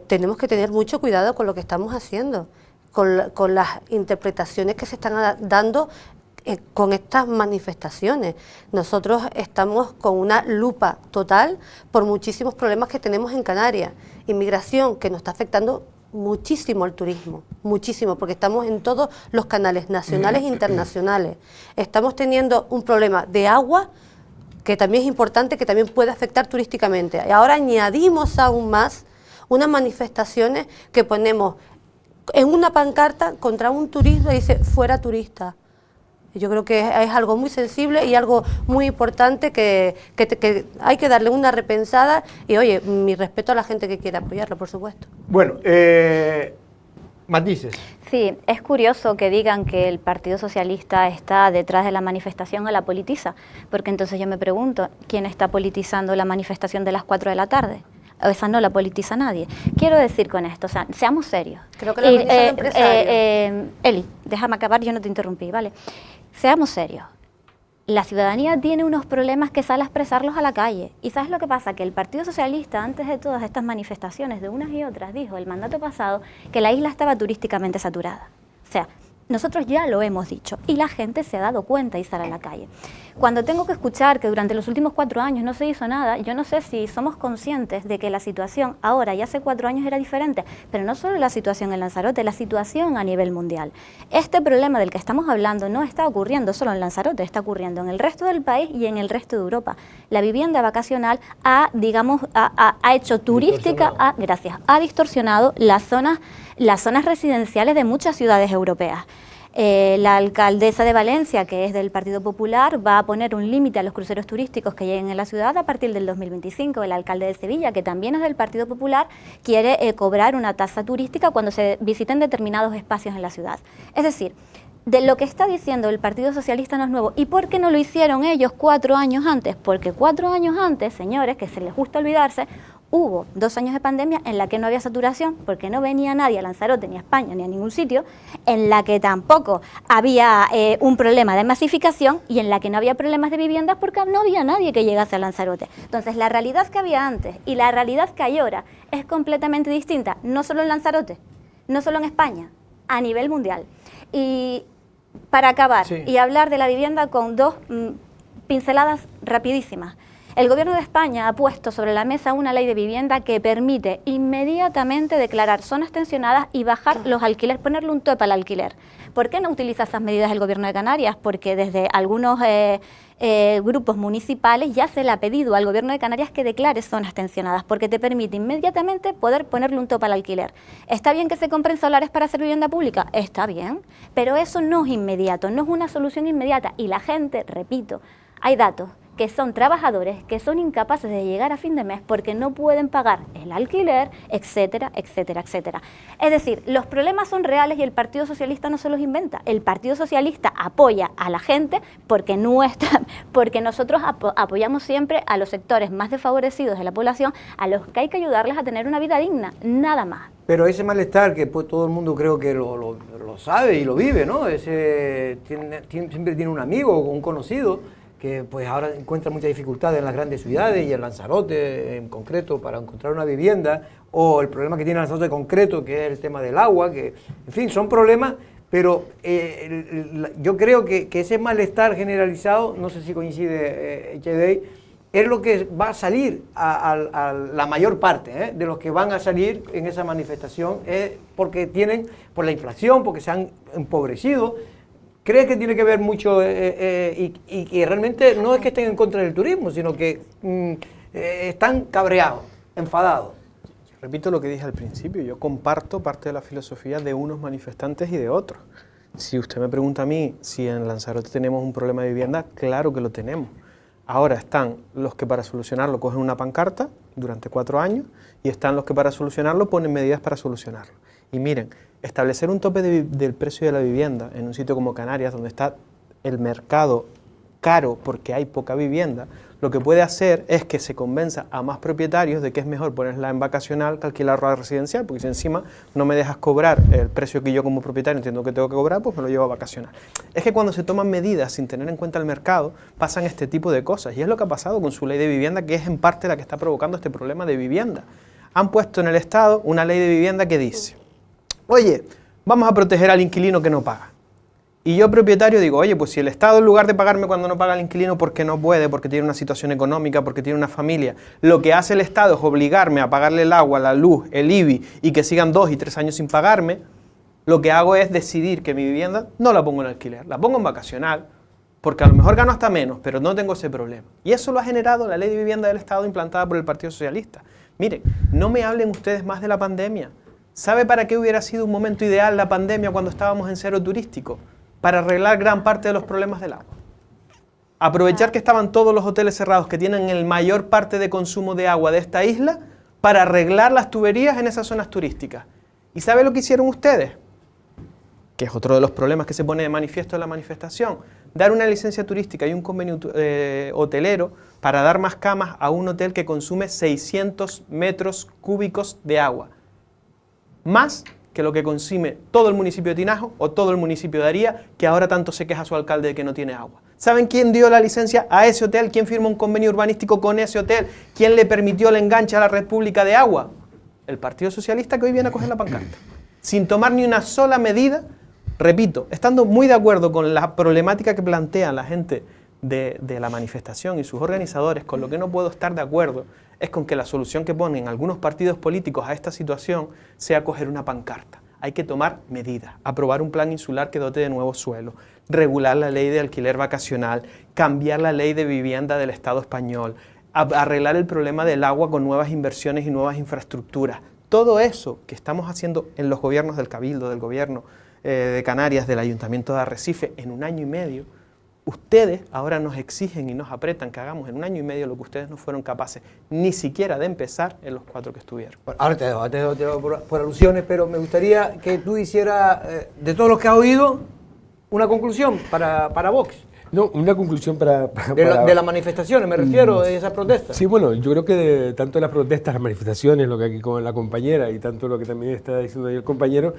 tenemos que tener mucho cuidado con lo que estamos haciendo, con las interpretaciones que se están dando con estas manifestaciones. Nosotros estamos con una lupa total por muchísimos problemas que tenemos en Canarias. Inmigración que nos está afectando muchísimo al turismo, muchísimo, porque estamos en todos los canales nacionales e internacionales. Estamos teniendo un problema de agua que también es importante, que también puede afectar turísticamente. Y ahora añadimos aún más unas manifestaciones que ponemos en una pancarta contra un turista y dice fuera turista. Yo creo que es algo muy sensible y algo muy importante que hay que darle una repensada y, oye, mi respeto a la gente que quiera apoyarlo, por supuesto. Bueno, matices. Sí, es curioso que digan que el Partido Socialista está detrás de la manifestación o la politiza, porque entonces yo me pregunto, ¿quién está politizando la manifestación de las 4 de la tarde? Esa no la politiza nadie. Quiero decir con esto, o sea, seamos serios. Creo que la politiza el empresario. Eli, déjame acabar, yo no te interrumpí, ¿vale? Seamos serios. La ciudadanía tiene unos problemas que sale a expresarlos a la calle. ¿Y sabes lo que pasa? Que el Partido Socialista, antes de todas estas manifestaciones, de unas y otras, dijo el mandato pasado que la isla estaba turísticamente saturada. O sea, nosotros ya lo hemos dicho y la gente se ha dado cuenta y sale a la calle. Cuando tengo que escuchar que durante los últimos 4 años no se hizo nada, yo no sé si somos conscientes de que la situación ahora y hace 4 años era diferente, pero no solo la situación en Lanzarote, la situación a nivel mundial. Este problema del que estamos hablando no está ocurriendo solo en Lanzarote, está ocurriendo en el resto del país y en el resto de Europa. La vivienda vacacional ha hecho turística, ha distorsionado las zonas residenciales de muchas ciudades europeas. La alcaldesa de Valencia, que es del Partido Popular, va a poner un límite a los cruceros turísticos que lleguen en la ciudad a partir del 2025. El alcalde de Sevilla, que también es del Partido Popular, quiere cobrar una tasa turística cuando se visiten determinados espacios en la ciudad. Es decir, de lo que está diciendo el Partido Socialista no es nuevo. ¿Y por qué no lo hicieron ellos 4 años antes? Porque 4 años antes, señores, que se les gusta olvidarse, hubo 2 años de pandemia en la que no había saturación, porque no venía nadie a Lanzarote, ni a España, ni a ningún sitio, en la que tampoco había un problema de masificación y en la que no había problemas de viviendas porque no había nadie que llegase a Lanzarote. Entonces, la realidad que había antes y la realidad que hay ahora es completamente distinta, no solo en Lanzarote, no solo en España, a nivel mundial. Y para acabar y hablar de la vivienda con 2 pinceladas rapidísimas. El Gobierno de España ha puesto sobre la mesa una ley de vivienda que permite inmediatamente declarar zonas tensionadas y bajar los alquileres, ponerle un tope al alquiler. ¿Por qué no utiliza esas medidas el Gobierno de Canarias? Porque desde algunos grupos municipales ya se le ha pedido al Gobierno de Canarias que declare zonas tensionadas, porque te permite inmediatamente poder ponerle un tope al alquiler. ¿Está bien que se compren solares para hacer vivienda pública? Está bien, pero eso no es inmediato, no es una solución inmediata. Y la gente, repito, hay datos que son trabajadores que son incapaces de llegar a fin de mes porque no pueden pagar el alquiler, etcétera, etcétera, etcétera. Es decir, los problemas son reales y el Partido Socialista no se los inventa. El Partido Socialista apoya a la gente porque nosotros apoyamos siempre a los sectores más desfavorecidos de la población, a los que hay que ayudarles a tener una vida digna, nada más. Pero ese malestar que pues, todo el mundo creo que lo sabe y lo vive, ¿no? Siempre tiene un amigo o un conocido que pues ahora encuentra muchas dificultades en las grandes ciudades y en Lanzarote en concreto para encontrar una vivienda, o el problema que tiene Lanzarote en concreto, que es el tema del agua, que en fin, son problemas, pero yo creo que ese malestar generalizado, no sé si coincide Echevey, es lo que va a salir a la mayor parte de los que van a salir en esa manifestación, porque tienen, por la inflación, porque se han empobrecido. ¿Crees que tiene que ver mucho y que realmente no es que estén en contra del turismo, sino que están cabreados, enfadados? Repito lo que dije al principio, yo comparto parte de la filosofía de unos manifestantes y de otros. Si usted me pregunta a mí si en Lanzarote tenemos un problema de vivienda, claro que lo tenemos. Ahora están los que para solucionarlo cogen una pancarta durante 4 años y están los que para solucionarlo ponen medidas para solucionarlo. Y miren, establecer un tope del precio de la vivienda en un sitio como Canarias, donde está el mercado caro porque hay poca vivienda, lo que puede hacer es que se convenza a más propietarios de que es mejor ponerla en vacacional que alquilarla residencial, porque si encima no me dejas cobrar el precio que yo como propietario entiendo que tengo que cobrar, pues me lo llevo a vacacional. Es que cuando se toman medidas sin tener en cuenta el mercado, pasan este tipo de cosas, y es lo que ha pasado con su ley de vivienda, que es en parte la que está provocando este problema de vivienda. Han puesto en el Estado una ley de vivienda que dice, oye, vamos a proteger al inquilino que no paga. Y yo, propietario, digo, oye, pues si el Estado, en lugar de pagarme cuando no paga el inquilino porque no puede, porque tiene una situación económica, porque tiene una familia, lo que hace el Estado es obligarme a pagarle el agua, la luz, el IBI, y que sigan 2 y 3 años sin pagarme, lo que hago es decidir que mi vivienda no la pongo en alquiler, la pongo en vacacional, porque a lo mejor gano hasta menos, pero no tengo ese problema. Y eso lo ha generado la ley de vivienda del Estado implantada por el Partido Socialista. Miren, no me hablen ustedes más de la pandemia. ¿Sabe para qué hubiera sido un momento ideal la pandemia cuando estábamos en cero turístico? Para arreglar gran parte de los problemas del agua. Aprovechar que estaban todos los hoteles cerrados que tienen el mayor parte de consumo de agua de esta isla para arreglar las tuberías en esas zonas turísticas. ¿Y sabe lo que hicieron ustedes? Que es otro de los problemas que se pone de manifiesto en la manifestación. Dar una licencia turística y un convenio hotelero para dar más camas a un hotel que consume 600 metros cúbicos de agua. Más que lo que consume todo el municipio de Tinajo o todo el municipio de Aría, que ahora tanto se queja su alcalde de que no tiene agua. ¿Saben quién dio la licencia a ese hotel? ¿Quién firmó un convenio urbanístico con ese hotel? ¿Quién le permitió el enganche a la red pública de agua? El Partido Socialista, que hoy viene a coger la pancarta. Sin tomar ni una sola medida, repito, estando muy de acuerdo con la problemática que plantean la gente de la manifestación y sus organizadores, con lo que no puedo estar de acuerdo es con que la solución que ponen algunos partidos políticos a esta situación sea coger una pancarta. Hay que tomar medidas, aprobar un plan insular que dote de nuevos suelos, regular la ley de alquiler vacacional, cambiar la ley de vivienda del Estado español, arreglar el problema del agua con nuevas inversiones y nuevas infraestructuras. Todo eso que estamos haciendo en los gobiernos del Cabildo, del gobierno de Canarias, del Ayuntamiento de Arrecife, en 1 año y medio, ustedes ahora nos exigen y nos apretan que hagamos en 1 año y medio lo que ustedes no fueron capaces ni siquiera de empezar en los 4 que estuvieron. Bueno, ahora te dejo por alusiones, pero me gustaría que tú hicieras, de todos los que has oído, una conclusión para Vox. No, una conclusión de las manifestaciones, me refiero, de esas protestas. Sí, bueno, yo creo que tanto las protestas, las manifestaciones, lo que aquí con la compañera y tanto lo que también está diciendo ahí el compañero,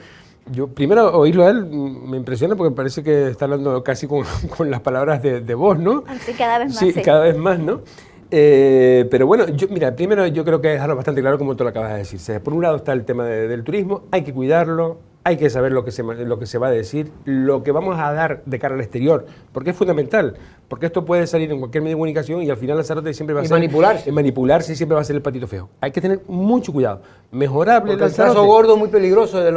yo primero oírlo a él me impresiona porque me parece que está hablando casi con las palabras de vos, ¿no? Sí, cada vez más. Sí, cada vez más, ¿no? Pero bueno, mira, primero yo creo que dejarlo bastante claro como tú lo acabas de decir. Por un lado está el tema del turismo, hay que cuidarlo, hay que saber lo que se va a decir, lo que vamos a dar de cara al exterior, porque es fundamental, porque esto puede salir en cualquier medio de comunicación y al final Lanzarote siempre va a ser... manipularse y siempre va a ser el patito feo. Hay que tener mucho cuidado. Mejorable porque Lanzarote. El caso gordo muy peligroso de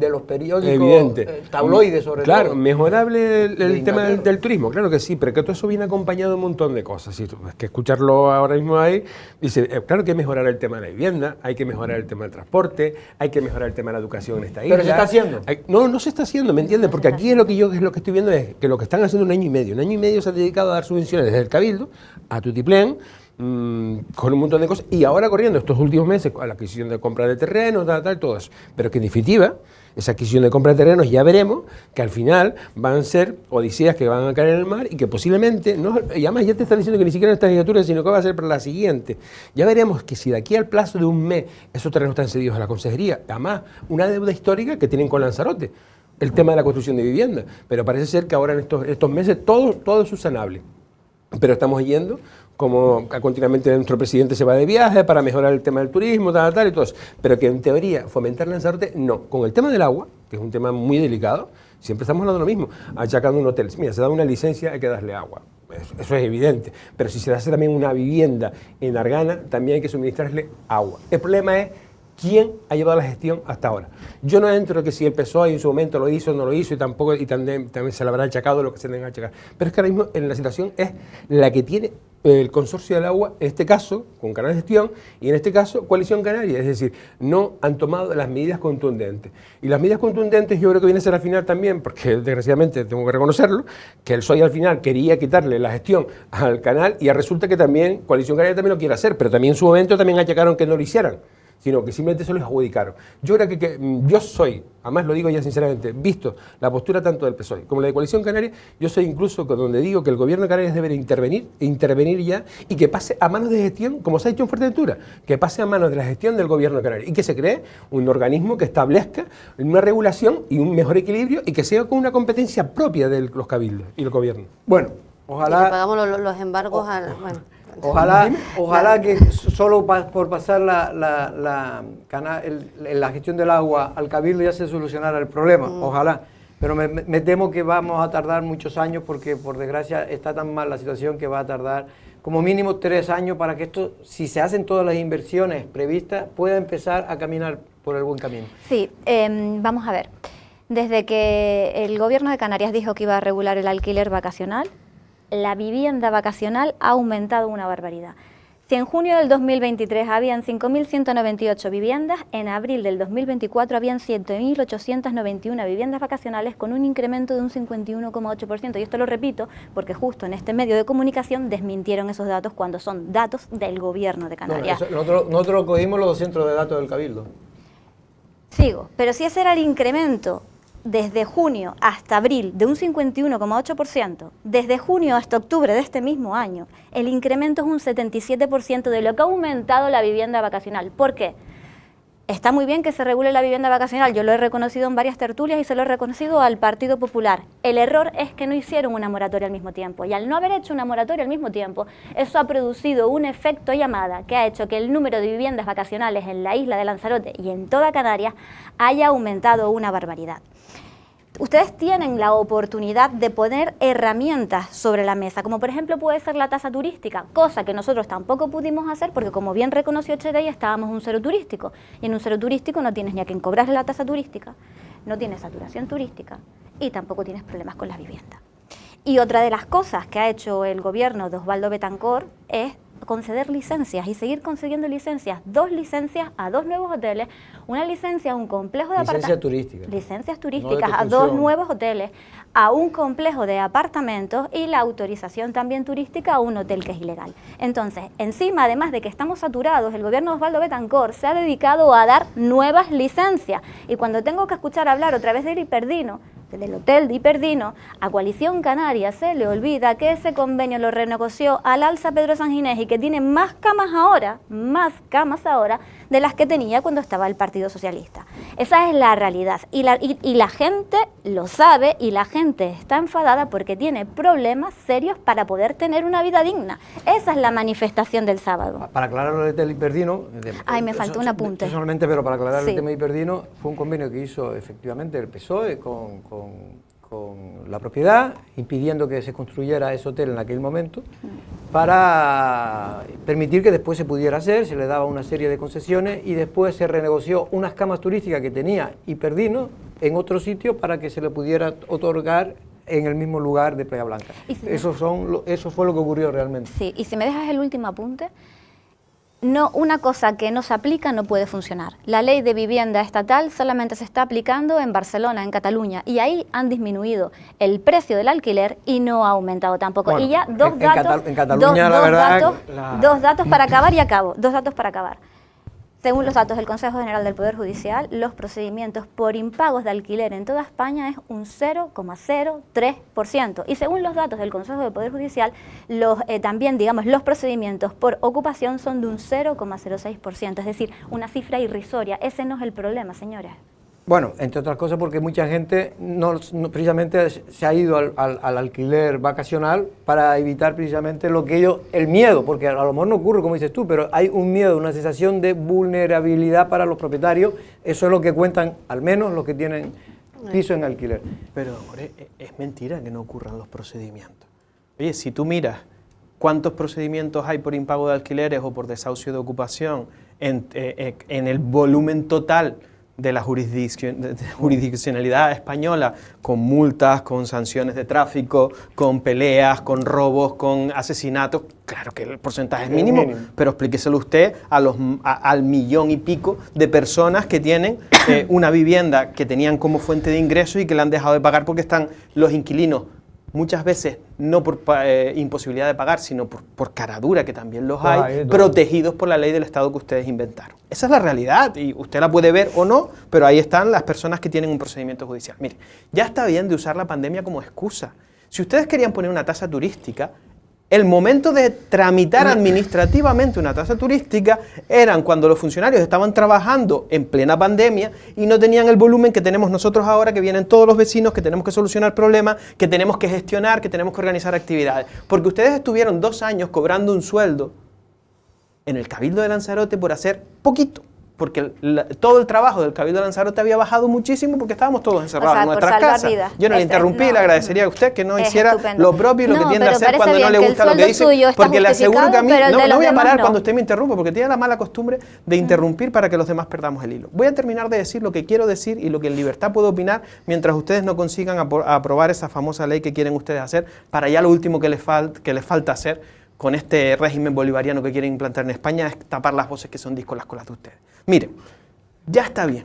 los periódicos evidente. Tabloides sobre todo. Claro, mejorable el tema del turismo, claro que sí, pero que todo eso viene acompañado de un montón de cosas. Si tú es que escucharlo ahora mismo ahí, dice, claro que hay que mejorar el tema de la vivienda, hay que mejorar el tema del transporte, hay que mejorar el tema de la educación en esta isla. Pero se está haciendo. No se está haciendo, ¿me entiendes? Porque aquí es lo que estoy viendo es que lo que están haciendo 1 año y medio. 1 año y medio se han dedicado a dar subvenciones desde el Cabildo a Tutiplén, con un montón de cosas, y ahora corriendo estos últimos meses a la adquisición de compra de terrenos, todo eso. Pero que en definitiva, esa adquisición de compra de terrenos ya veremos que al final van a ser odiseas que van a caer en el mar y que posiblemente, y además ya te están diciendo que ni siquiera en esta legislatura, sino que va a ser para la siguiente. Ya veremos que si de aquí al plazo de 1 mes esos terrenos están cedidos a la consejería, además una deuda histórica que tienen con Lanzarote, el tema de la construcción de vivienda, pero parece ser que ahora en estos meses todo es subsanable. Pero estamos yendo como continuamente nuestro presidente se va de viaje para mejorar el tema del turismo, y todo eso. Pero que en teoría fomentar Lanzarote, no. Con el tema del agua, que es un tema muy delicado, siempre estamos hablando de lo mismo, achacando un hotel. Mira, se da una licencia, hay que darle agua. Eso es evidente. Pero si se hace también una vivienda en Argana, también hay que suministrarle agua. El problema es quién ha llevado la gestión hasta ahora. Yo no entro que si empezó y en su momento lo hizo o no lo hizo y también se le habrá achacado lo que se le ha achacado. Pero es que ahora mismo en la situación es la que tiene el Consorcio del Agua, en este caso con Canal de Gestión y en este caso Coalición Canaria, es decir, no han tomado las medidas contundentes. Y las medidas contundentes yo creo que viene a ser al final también, porque desgraciadamente tengo que reconocerlo, que el PSOE al final quería quitarle la gestión al canal y resulta que también Coalición Canaria también lo quiere hacer, pero también en su momento también achacaron que no lo hicieran. sino que simplemente se los adjudicaron. Yo creo que yo soy, además lo digo ya sinceramente, visto la postura tanto del PSOE como la de Coalición Canaria, yo soy incluso donde digo que el gobierno de Canarias debe intervenir ya y que pase a manos de gestión, como se ha hecho en Fuerteventura, que pase a manos de la gestión del gobierno de Canarias y que se cree un organismo que establezca una regulación y un mejor equilibrio y que sea con una competencia propia de los cabildos y el gobierno. Bueno, ojalá... Y le pagamos los embargos bueno. Ojalá que solo por pasar la gestión del agua al cabildo ya se solucionara el problema, ojalá. Pero me temo que vamos a tardar muchos años porque por desgracia está tan mal la situación que va a tardar como mínimo 3 años para que esto, si se hacen todas las inversiones previstas, pueda empezar a caminar por el buen camino. Sí, vamos a ver. Desde que el gobierno de Canarias dijo que iba a regular el alquiler vacacional, la vivienda vacacional ha aumentado una barbaridad. Si en junio del 2023 habían 5.198 viviendas, en abril del 2024 habían 7.891 viviendas vacacionales con un incremento de un 51,8%. Y esto lo repito porque justo en este medio de comunicación desmintieron esos datos cuando son datos del gobierno de Canarias. Nosotros cogimos los centros de datos del Cabildo. Sigo, pero si ese era el incremento desde junio hasta abril de un 51,8%, desde junio hasta octubre de este mismo año, el incremento es un 77% de lo que ha aumentado la vivienda vacacional. ¿Por qué? Está muy bien que se regule la vivienda vacacional, yo lo he reconocido en varias tertulias y se lo he reconocido al Partido Popular. El error es que no hicieron una moratoria al mismo tiempo, y al no haber hecho una moratoria al mismo tiempo, eso ha producido un efecto llamada que ha hecho que el número de viviendas vacacionales en la isla de Lanzarote y en toda Canarias haya aumentado una barbaridad. Ustedes tienen la oportunidad de poner herramientas sobre la mesa, como por ejemplo puede ser la tasa turística, cosa que nosotros tampoco pudimos hacer porque, como bien reconoció Cheday, estábamos en un cero turístico, y en un cero turístico no tienes ni a quien cobrarle la tasa turística, no tienes saturación turística y tampoco tienes problemas con la vivienda. Y otra de las cosas que ha hecho el gobierno de Osvaldo Betancourt es conceder licencias y seguir concediendo licencias, 2 licencias a 2 nuevos hoteles, una licencia a un complejo de apartamentos, licencias turísticas a 2 nuevos hoteles, a un complejo de apartamentos y la autorización también turística a un hotel que es ilegal. Entonces, encima, además de que estamos saturados, el gobierno de Osvaldo Betancourt se ha dedicado a dar nuevas licencias, y cuando tengo que escuchar hablar otra vez del Hiperdino, del hotel de Hiperdino, a Coalición Canaria se le olvida que ese convenio lo renegoció al alza Pedro Sanginés y que tiene más camas ahora de las que tenía cuando estaba el Partido Socialista. Esa es la realidad, y la gente lo sabe, y la gente está enfadada porque tiene problemas serios para poder tener una vida digna. Esa es la manifestación del sábado. Para aclarar el del Hiperdino... Ay, me faltó un apunte. Solamente, pero para aclarar el tema de Hiperdino, fue un convenio que hizo efectivamente el PSOE con la propiedad, impidiendo que se construyera ese hotel en aquel momento, para permitir que después se pudiera hacer, se le daba una serie de concesiones y después se renegoció unas camas turísticas que tenía Hiperdino en otro sitio para que se le pudiera otorgar en el mismo lugar de Playa Blanca. Eso fue lo que ocurrió realmente. Sí, y si me dejas el último apunte... No, una cosa que no se aplica no puede funcionar. La ley de vivienda estatal solamente se está aplicando en Barcelona, en Cataluña, y ahí han disminuido el precio del alquiler y no ha aumentado tampoco. Bueno, y ya dos datos para acabar y acabo. 2 datos para acabar. Según los datos del Consejo General del Poder Judicial, los procedimientos por impagos de alquiler en toda España es un 0,03%. Y según los datos del Consejo del Poder Judicial, los procedimientos por ocupación son de un 0,06%. Es decir, una cifra irrisoria. Ese no es el problema, señores. Bueno, entre otras cosas porque mucha gente precisamente se ha ido al alquiler vacacional para evitar precisamente el miedo, porque a lo mejor no ocurre como dices tú, pero hay un miedo, una sensación de vulnerabilidad para los propietarios. Eso es lo que cuentan al menos los que tienen piso en alquiler. Pero es mentira que no ocurran los procedimientos. Oye, si tú miras cuántos procedimientos hay por impago de alquileres o por desahucio de ocupación en el volumen total de la jurisdiccionalidad española, con multas, con sanciones de tráfico, con peleas, con robos, con asesinatos, claro que el porcentaje es mínimo, pero explíqueselo usted al millón y pico de personas que tienen una vivienda que tenían como fuente de ingresos y que la han dejado de pagar porque están los inquilinos muchas veces no por imposibilidad de pagar, sino por caradura, que también los hay, protegidos por la ley del Estado que ustedes inventaron. Esa es la realidad, y usted la puede ver o no, pero ahí están las personas que tienen un procedimiento judicial. Mire, ya está bien de usar la pandemia como excusa. Si ustedes querían poner una tasa turística, el momento de tramitar administrativamente una tasa turística eran cuando los funcionarios estaban trabajando en plena pandemia y no tenían el volumen que tenemos nosotros ahora, que vienen todos los vecinos, que tenemos que solucionar problemas, que tenemos que gestionar, que tenemos que organizar actividades. Porque ustedes estuvieron 2 años cobrando un sueldo en el Cabildo de Lanzarote por hacer poquito. Porque todo el trabajo del Cabildo de Lanzarote había bajado muchísimo porque estábamos todos encerrados en nuestras casas. Vidas. Yo no le interrumpí y le agradecería a usted que no hiciera lo propio y lo que tiende a hacer cuando no le gusta lo que dice, porque le aseguro que a mí no voy a parar cuando usted me interrumpa, porque tiene la mala costumbre de interrumpir para que los demás perdamos el hilo. Voy a terminar de decir lo que quiero decir y lo que en libertad puedo opinar mientras ustedes no consigan aprobar esa famosa ley que quieren ustedes hacer para ya lo último que les falta hacer con este régimen bolivariano que quieren implantar en España es tapar las voces que son díscolas con las de ustedes. Miren, ya está bien.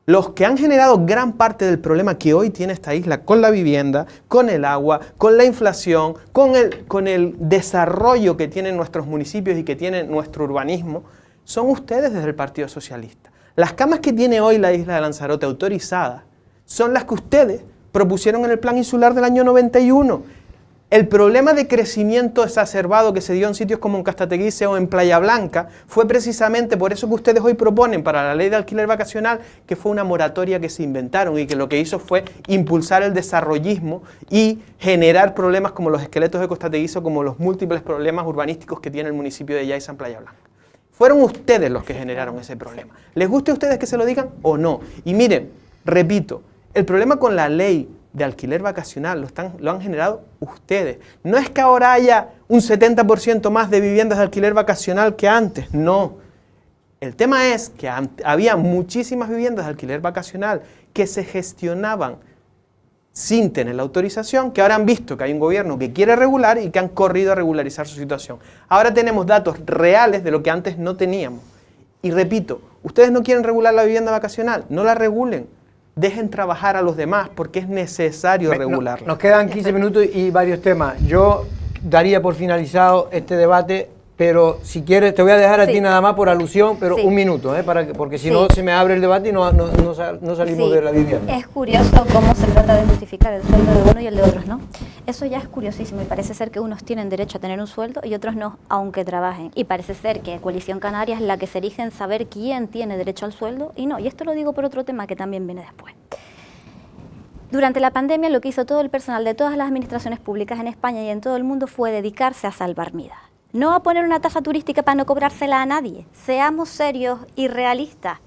Los que han generado gran parte del problema que hoy tiene esta isla con la vivienda, con el agua, con la inflación, con el desarrollo que tienen nuestros municipios y que tiene nuestro urbanismo, son ustedes desde el Partido Socialista. Las camas que tiene hoy la isla de Lanzarote autorizadas son las que ustedes propusieron en el Plan Insular del año 91. El problema de crecimiento exacerbado que se dio en sitios como en Castateguise o en Playa Blanca fue precisamente por eso que ustedes hoy proponen para la ley de alquiler vacacional, que fue una moratoria que se inventaron y que lo que hizo fue impulsar el desarrollismo y generar problemas como los esqueletos de Castateguise o como los múltiples problemas urbanísticos que tiene el municipio de Yaiza en Playa Blanca. Fueron ustedes los que generaron ese problema. ¿Les guste a ustedes que se lo digan o no? Y miren, repito, el problema con la ley de alquiler vacacional lo han generado ustedes. No es que ahora haya un 70% más de viviendas de alquiler vacacional que antes, no. El tema es que había muchísimas viviendas de alquiler vacacional que se gestionaban sin tener la autorización, que ahora han visto que hay un gobierno que quiere regular y que han corrido a regularizar su situación. Ahora tenemos datos reales de lo que antes no teníamos. Y repito, ustedes no quieren regular la vivienda vacacional, no la regulen. Dejen trabajar a los demás porque es necesario regularla. Nos quedan 15 minutos y varios temas. Yo daría por finalizado este debate, pero si quieres, te voy a dejar a ti nada más por alusión, pero un minuto, porque si no se me abre el debate y no salimos de la vivienda. Es curioso cómo se trata de justificar el sueldo de uno y el de otros, ¿no? Eso ya es curiosísimo y parece ser que unos tienen derecho a tener un sueldo y otros no, aunque trabajen. Y parece ser que Coalición Canaria es la que se erige en saber quién tiene derecho al sueldo y no. Y esto lo digo por otro tema que también viene después. Durante la pandemia lo que hizo todo el personal de todas las administraciones públicas en España y en todo el mundo fue dedicarse a salvar vidas. No a poner una tasa turística para no cobrársela a nadie. Seamos serios y realistas.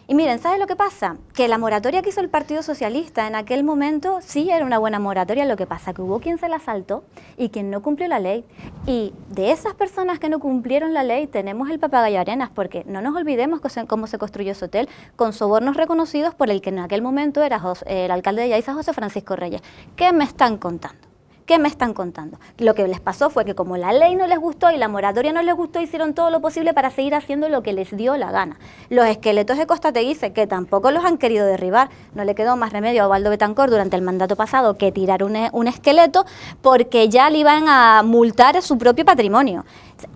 Y miren, ¿sabes lo que pasa? Que la moratoria que hizo el Partido Socialista en aquel momento sí era una buena moratoria, lo que pasa que hubo quien se la saltó y quien no cumplió la ley. Y de esas personas que no cumplieron la ley tenemos el papagayo Arenas, porque no nos olvidemos cómo se construyó ese hotel, con sobornos reconocidos por el que en aquel momento era el alcalde de Yaiza, José Francisco Reyes. ¿Qué me están contando? ¿Qué me están contando? Lo que les pasó fue que como la ley no les gustó y la moratoria no les gustó, hicieron todo lo posible para seguir haciendo lo que les dio la gana. Los esqueletos de Castateguise, que tampoco los han querido derribar, no le quedó más remedio a Ubaldo Betancourt durante el mandato pasado que tirar un esqueleto porque ya le iban a multar su propio patrimonio.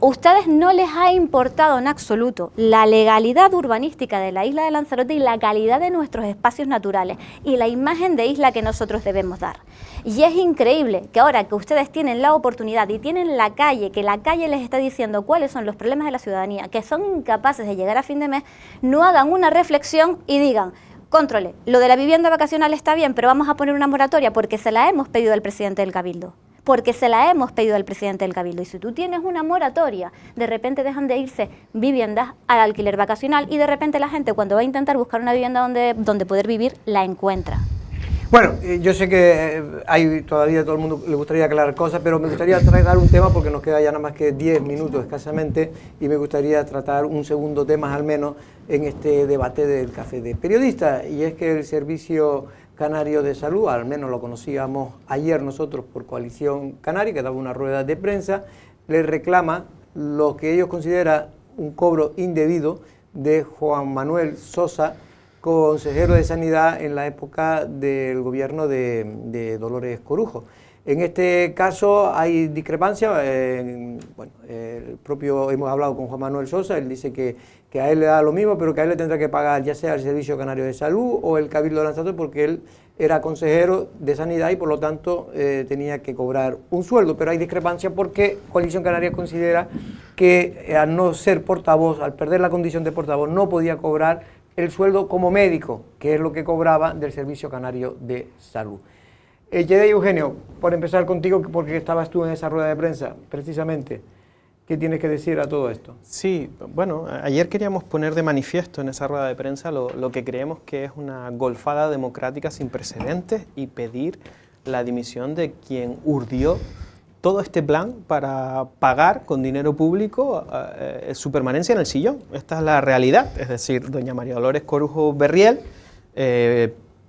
Ustedes no les ha importado en absoluto la legalidad urbanística de la isla de Lanzarote y la calidad de nuestros espacios naturales y la imagen de isla que nosotros debemos dar. Y es increíble que ahora que ustedes tienen la oportunidad y tienen la calle, que la calle les está diciendo cuáles son los problemas de la ciudadanía, que son incapaces de llegar a fin de mes, no hagan una reflexión y digan: controle, lo de la vivienda vacacional está bien, pero vamos a poner una moratoria porque se la hemos pedido al presidente del Cabildo. Porque se la hemos pedido al presidente del Cabildo. Y si tú tienes una moratoria, de repente dejan de irse viviendas al alquiler vacacional y de repente la gente cuando va a intentar buscar una vivienda donde poder vivir, la encuentra. Bueno, yo sé que hay todavía todo el mundo le gustaría aclarar cosas, pero me gustaría tratar un tema porque nos queda ya nada más que 10 minutos escasamente y me gustaría tratar un segundo tema al menos en este debate del Café de Periodistas, y es que el Servicio Canario de Salud, al menos lo conocíamos ayer nosotros por Coalición Canaria, que daba una rueda de prensa, le reclama lo que ellos consideran un cobro indebido de Juan Manuel Sosa, consejero de Sanidad en la época del gobierno de Dolores Corujo. En este caso hay discrepancia, bueno, el propio, hemos hablado con Juan Manuel Sosa, él dice que a él le da lo mismo, pero que a él le tendrá que pagar ya sea el Servicio Canario de Salud o el Cabildo de Lanzarote, porque él era consejero de Sanidad y por lo tanto tenía que cobrar un sueldo, pero hay discrepancia porque Coalición Canaria considera que al no ser portavoz, al perder la condición de portavoz, no podía cobrar el sueldo como médico, que es lo que cobraba del Servicio Canario de Salud. Yedey Eugenio, por empezar contigo, porque estabas tú en esa rueda de prensa, precisamente, ¿qué tienes que decir a todo esto? Sí, bueno, ayer queríamos poner de manifiesto en esa rueda de prensa lo que creemos que es una golfada democrática sin precedentes y pedir la dimisión de quien urdió todo este plan para pagar con dinero público su permanencia en el sillón. Esta es la realidad, es decir, doña María Dolores Corujo Berriel,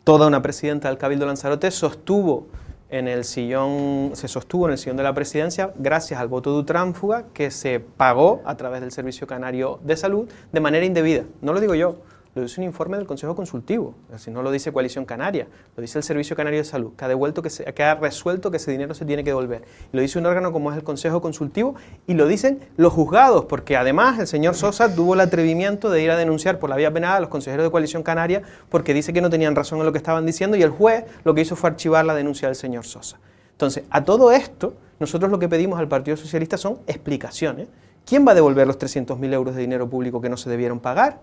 toda una presidenta del Cabildo de Lanzarote, se sostuvo en el sillón de la presidencia gracias al voto de tránfuga que se pagó a través del Servicio Canario de Salud de manera indebida. No lo digo yo, lo dice un informe del Consejo Consultivo, es decir, no lo dice Coalición Canaria, lo dice el Servicio Canario de Salud, que ha resuelto que ese dinero se tiene que devolver. Y lo dice un órgano como es el Consejo Consultivo y lo dicen los juzgados, porque además el señor Sosa tuvo el atrevimiento de ir a denunciar por la vía penal a los consejeros de Coalición Canaria porque dice que no tenían razón en lo que estaban diciendo y el juez lo que hizo fue archivar la denuncia del señor Sosa. Entonces, a todo esto, nosotros lo que pedimos al Partido Socialista son explicaciones. ¿Quién va a devolver los 300.000 euros de dinero público que no se debieron pagar?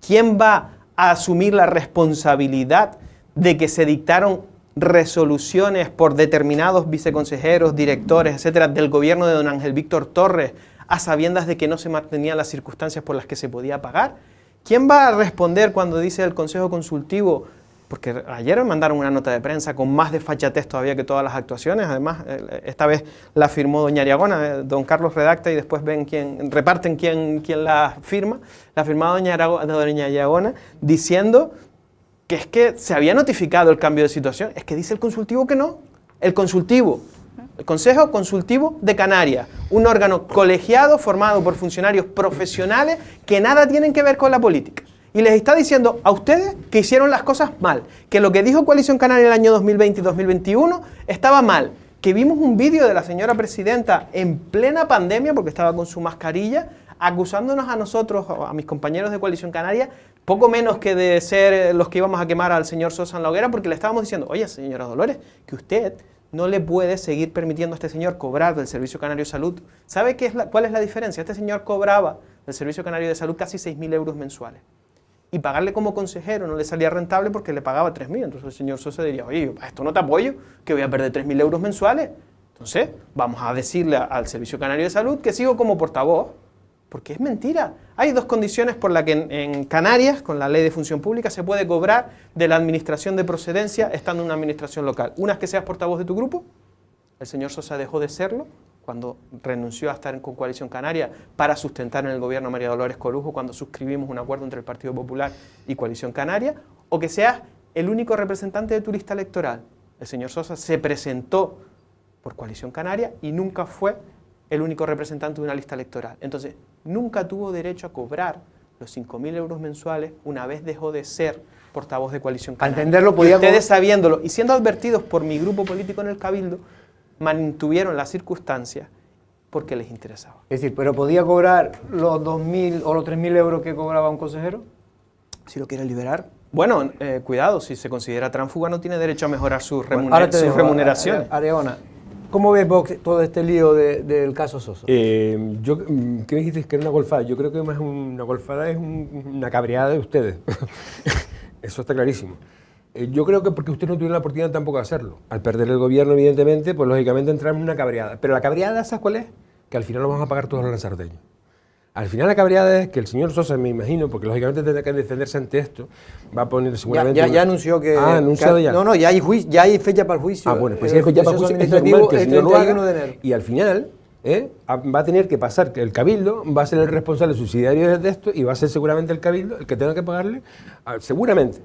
¿Quién va a asumir la responsabilidad de que se dictaron resoluciones por determinados viceconsejeros, directores, etcétera, del gobierno de don Ángel Víctor Torres, a sabiendas de que no se mantenían las circunstancias por las que se podía pagar? ¿Quién va a responder cuando dice el Consejo Consultivo? Porque ayer me mandaron una nota de prensa con más desfachatez todavía que todas las actuaciones, además esta vez la firmó doña Ariagona, don Carlos redacta y después reparten quién la firma, la firmó doña Ariagona diciendo que es que se había notificado el cambio de situación, es que dice el consultivo que no, el consultivo, el Consejo Consultivo de Canarias, un órgano colegiado formado por funcionarios profesionales que nada tienen que ver con la política. Y les está diciendo a ustedes que hicieron las cosas mal, que lo que dijo Coalición Canaria en el año 2020 y 2021 estaba mal, que vimos un vídeo de la señora presidenta en plena pandemia, porque estaba con su mascarilla, acusándonos a nosotros, a mis compañeros de Coalición Canaria, poco menos que de ser los que íbamos a quemar al señor Sosa en la hoguera, porque le estábamos diciendo, oye, señora Dolores, que usted no le puede seguir permitiendo a este señor cobrar del Servicio Canario de Salud. ¿Sabe cuál es la diferencia? Este señor cobraba del Servicio Canario de Salud casi 6.000 euros mensuales. Y pagarle como consejero no le salía rentable porque le pagaba 3.000. Entonces el señor Sosa diría, oye, a esto no te apoyo, que voy a perder 3.000 euros mensuales. Entonces vamos a decirle al Servicio Canario de Salud que sigo como portavoz, porque es mentira. Hay dos condiciones por las que en Canarias, con la ley de función pública, se puede cobrar de la administración de procedencia estando en una administración local. Una es que seas portavoz de tu grupo, el señor Sosa dejó de serlo cuando renunció a estar con Coalición Canaria para sustentar en el gobierno a María Dolores Corujo cuando suscribimos un acuerdo entre el Partido Popular y Coalición Canaria, o que seas el único representante de tu lista electoral. El señor Sosa se presentó por Coalición Canaria y nunca fue el único representante de una lista electoral. Entonces, nunca tuvo derecho a cobrar los 5.000 euros mensuales una vez dejó de ser portavoz de Coalición Canaria. Al entenderlo, podía... Y ustedes sabiéndolo y siendo advertidos por mi grupo político en el Cabildo, mantuvieron las circunstancias porque les interesaba. Es decir, ¿pero podía cobrar los 2.000 o los 3.000 euros que cobraba un consejero? Si lo quiere liberar. Bueno, cuidado, si se considera tránsfuga no tiene derecho a mejorar sus remuneraciones. Ariagona, ¿cómo ves vos todo este lío del caso Sosa? ¿Qué me dijiste que era una golfada? Yo creo que más una golfada es una cabreada de ustedes. Eso está clarísimo. Yo creo que porque ustedes no tuvieron la oportunidad tampoco de hacerlo. Al perder el gobierno, evidentemente, pues lógicamente entramos en una cabreada. Pero la cabreada, ¿sabes cuál es? Que al final lo vamos a pagar todos los lanzaroteños. Al final la cabreada es que el señor Sosa, me imagino, porque lógicamente tendrá que defenderse ante esto, va a poner seguramente... Ya anunció que... Ah, anunciado ya. No, ya hay fecha para el juicio. Ah, bueno, pues si hay fecha para el juicio, es normal que el señor lo haga. Y al final... va a tener que pasar que el Cabildo va a ser el responsable subsidiario de esto y va a ser seguramente el Cabildo el que tenga que pagarle, seguramente,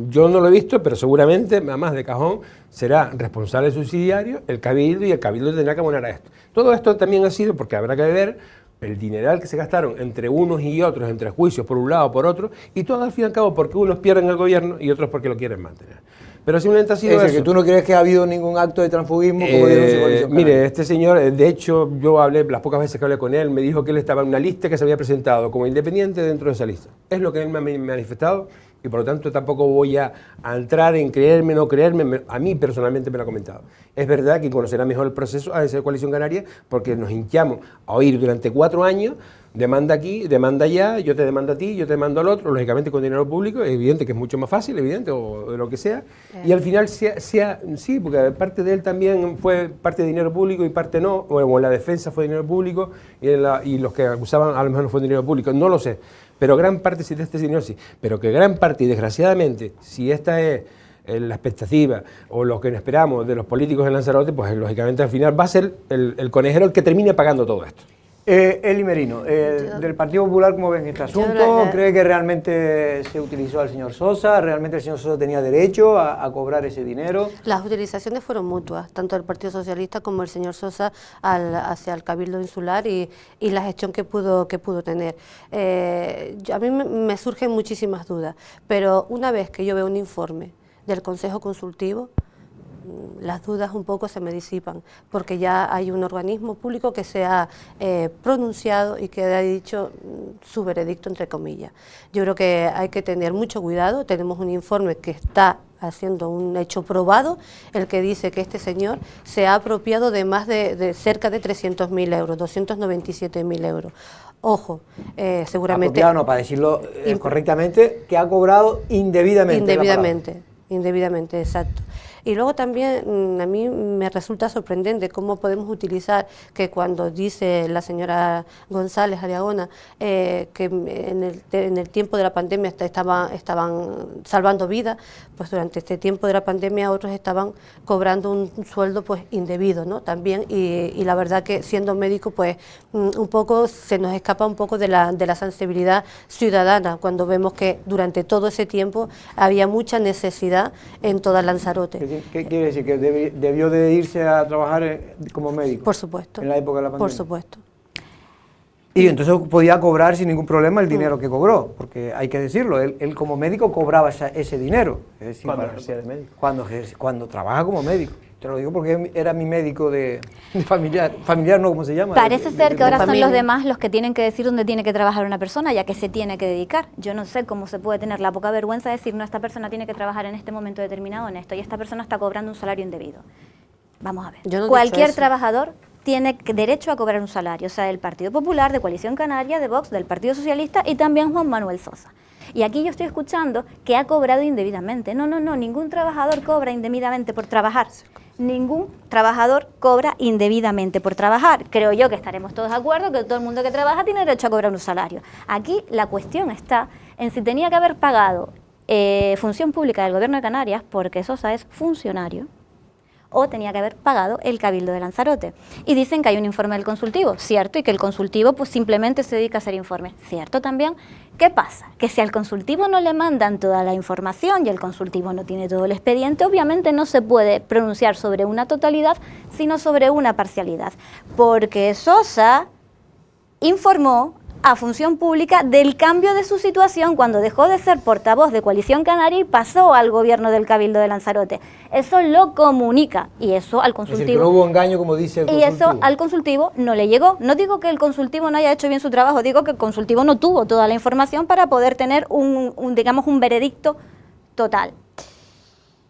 yo no lo he visto, pero seguramente, además de cajón, será responsable subsidiario el Cabildo y el Cabildo tendrá que abonar a esto. Todo esto también ha sido porque habrá que ver el dineral que se gastaron entre unos y otros, entre juicios por un lado por otro, y todo al fin y al cabo porque unos pierden el gobierno y otros porque lo quieren mantener. pero simplemente ha sido es eso. que tú no crees que ha habido ningún acto de transfugismo como denuncia Coalición Canaria. Mire, este señor, de hecho, yo hablé, las pocas veces que hablé con él, me dijo que él estaba en una lista que se había presentado como independiente dentro de esa lista. Es lo que él me ha manifestado y por lo tanto tampoco voy a entrar en creerme, no creerme, a mí personalmente me lo ha comentado. Es verdad que conocerá mejor el proceso a esa Coalición Canaria porque nos hinchamos a oír durante 4 años, demanda aquí, demanda allá, yo te demando a ti, yo te demando al otro, lógicamente con dinero público, es evidente que es mucho más fácil, evidente, o de lo que sea, y al final sí, porque parte de él también fue parte de dinero público y parte no, o en la defensa fue dinero público y los que acusaban a lo mejor no fue dinero público, no lo sé, pero gran parte sí de este dinero sí, pero que gran parte y desgraciadamente, si esta es la expectativa o lo que esperamos de los políticos en Lanzarote, pues lógicamente al final va a ser el conejero el que termine pagando todo esto. Eli Merino, del Partido Popular, ¿cómo ven este asunto? ¿Cree que realmente se utilizó al señor Sosa? ¿Realmente el señor Sosa tenía derecho a cobrar ese dinero? Las utilizaciones fueron mutuas, tanto del Partido Socialista como el señor Sosa hacia el Cabildo Insular y la gestión que pudo tener. A mí me surgen muchísimas dudas, pero una vez que yo veo un informe del Consejo Consultivo, las dudas un poco se me disipan, porque ya hay un organismo público que se ha pronunciado y que ha dicho su veredicto, entre comillas. Yo creo que hay que tener mucho cuidado. Tenemos un informe que está haciendo un hecho probado, el que dice que este señor se ha apropiado de más de cerca de 300.000 euros, 297.000 euros. Ojo, seguramente... Apropiado, no, para decirlo correctamente, que ha cobrado indebidamente. Indebidamente, exacto. Y luego también a mí me resulta sorprendente cómo podemos utilizar que cuando dice la señora González Ariagona que en el tiempo de la pandemia estaban salvando vidas, pues durante este tiempo de la pandemia otros estaban cobrando un sueldo pues indebido, ¿no? También, y la verdad que siendo médico pues un poco se nos escapa un poco de la sensibilidad ciudadana cuando vemos que durante todo ese tiempo había mucha necesidad en toda Lanzarote. ¿Qué quiere decir? ¿Que debió de irse a trabajar como médico? Por supuesto. En la época de la pandemia. Por supuesto. Y entonces podía cobrar sin ningún problema el dinero que cobró, porque hay que decirlo, él como médico cobraba ese dinero. Es decir, cuando ejercía de médico. Cuando trabaja como médico. Te lo digo porque era mi médico de familiar no, ¿cómo se llama? Parece ser que ahora son los demás los que tienen que decir dónde tiene que trabajar una persona, ya que se tiene que dedicar. Yo no sé cómo se puede tener la poca vergüenza de decir, no, esta persona tiene que trabajar en este momento determinado en esto, y esta persona está cobrando un salario indebido. Vamos a ver. Yo no he Cualquier dicho eso. trabajador tiene derecho a cobrar un salario, o sea, del Partido Popular, de Coalición Canaria, de Vox, del Partido Socialista y también Juan Manuel Sosa. Y aquí yo estoy escuchando que ha cobrado indebidamente. No, ningún trabajador cobra indebidamente por trabajar. Ningún trabajador cobra indebidamente por trabajar. Creo yo que estaremos todos de acuerdo que todo el mundo que trabaja tiene derecho a cobrar un salario. Aquí la cuestión está en si tenía que haber pagado función pública del Gobierno de Canarias, porque Sosa es funcionario, o tenía que haber pagado el Cabildo de Lanzarote. Y dicen que hay un informe del consultivo, cierto, y que el consultivo pues simplemente se dedica a hacer informes, cierto también. ¿Qué pasa? Que si al consultivo no le mandan toda la información y el consultivo no tiene todo el expediente, obviamente no se puede pronunciar sobre una totalidad, sino sobre una parcialidad. Porque Sosa informó a Función Pública del cambio de su situación cuando dejó de ser portavoz de Coalición Canaria y pasó al gobierno del Cabildo de Lanzarote. Eso lo comunica y eso al consultivo... Es decir, que no hubo engaño, como dice el consultivo. Y eso al consultivo no le llegó. No digo que el consultivo no haya hecho bien su trabajo, digo que el consultivo no tuvo toda la información para poder tener digamos, un veredicto total.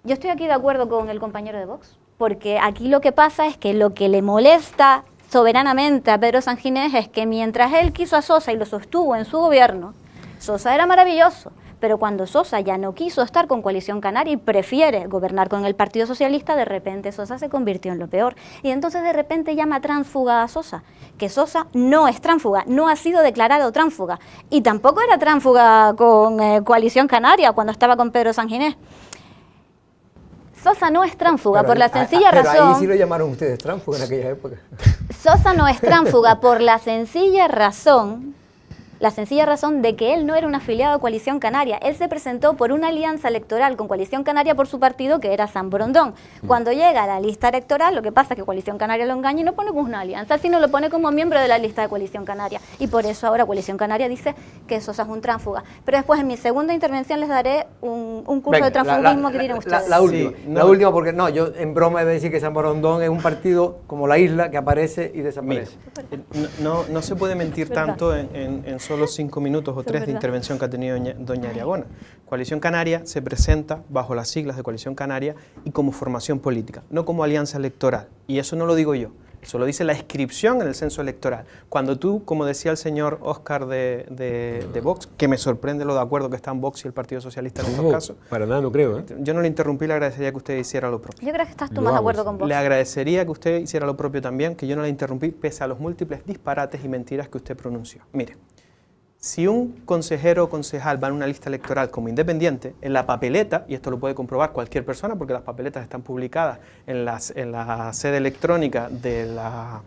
Yo estoy aquí de acuerdo con el compañero de Vox, porque aquí lo que pasa es que lo que le molesta soberanamente a Pedro Sanginés es que mientras él quiso a Sosa y lo sostuvo en su gobierno, Sosa era maravilloso, pero cuando Sosa ya no quiso estar con Coalición Canaria y prefiere gobernar con el Partido Socialista, de repente Sosa se convirtió en lo peor. Y entonces de repente llama tránsfuga a Sosa, que Sosa no es tránsfuga, no ha sido declarado tránsfuga, y tampoco era tránsfuga con Coalición Canaria cuando estaba con Pedro Sanginés. Sosa no es tránsfuga por la sencilla razón... Pero ahí sí lo llamaron ustedes tránsfuga en aquella época. Sosa no es tránsfuga por la sencilla razón de que él no era un afiliado a Coalición Canaria. Él se presentó por una alianza electoral con Coalición Canaria por su partido, que era San Borondón. Cuando llega a la lista electoral, lo que pasa es que Coalición Canaria lo engaña y no pone como una alianza, sino lo pone como miembro de la lista de Coalición Canaria. Y por eso ahora Coalición Canaria dice que Sosa es un tránsfuga. Pero después en mi segunda intervención les daré un curso de transfugismo que tienen ustedes. La última, porque no, yo en broma he de decir que San Borondón es un partido como la isla que aparece y desaparece. No se puede mentir tanto en solo 5 minutos o 3 de intervención que ha tenido doña Ariagona. Coalición Canaria se presenta bajo las siglas de Coalición Canaria y como formación política, no como alianza electoral. Y eso no lo digo yo. Eso lo dice la inscripción en el censo electoral. Cuando tú, como decía el señor Óscar de Vox, que me sorprende lo de acuerdo que están Vox y el Partido Socialista en estos casos. Para nada, no creo. Yo no le interrumpí, le agradecería que usted hiciera lo propio. Yo creo que estás tú más de acuerdo con Vox. Le agradecería que usted hiciera lo propio también, que yo no la interrumpí, pese a los múltiples disparates y mentiras que usted pronunció. Mire, si un consejero o concejal va en una lista electoral como independiente, en la papeleta, y esto lo puede comprobar cualquier persona porque las papeletas están publicadas en la sede electrónica de la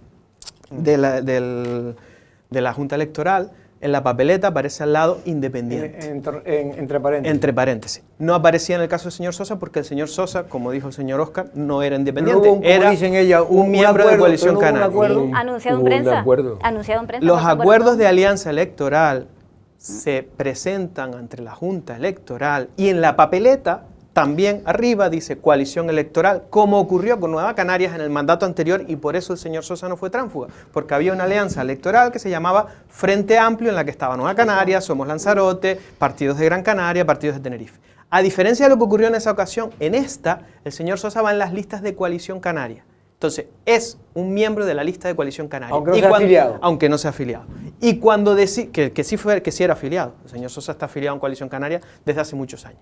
Junta Electoral, en la papeleta aparece al lado independiente. Entre paréntesis. Entre paréntesis. No aparecía en el caso del señor Sosa porque el señor Sosa, como dijo el señor Óscar, no era independiente, era un miembro de Coalición Canaria. Anunciado en prensa. Anunciado en prensa. Los acuerdos de alianza electoral se presentan ante la Junta Electoral y en la papeleta también arriba dice coalición electoral, como ocurrió con Nueva Canarias en el mandato anterior, y por eso el señor Sosa no fue tránsfuga, porque había una alianza electoral que se llamaba Frente Amplio, en la que estaba Nueva Canarias, Somos Lanzarote, partidos de Gran Canaria, partidos de Tenerife. A diferencia de lo que ocurrió en esa ocasión, en esta, el señor Sosa va en las listas de Coalición Canaria. Entonces, es un miembro de la lista de Coalición Canaria. Aunque no sea afiliado. Aunque no sea afiliado. Y cuando que sí era afiliado. El señor Sosa está afiliado en Coalición Canaria desde hace muchos años.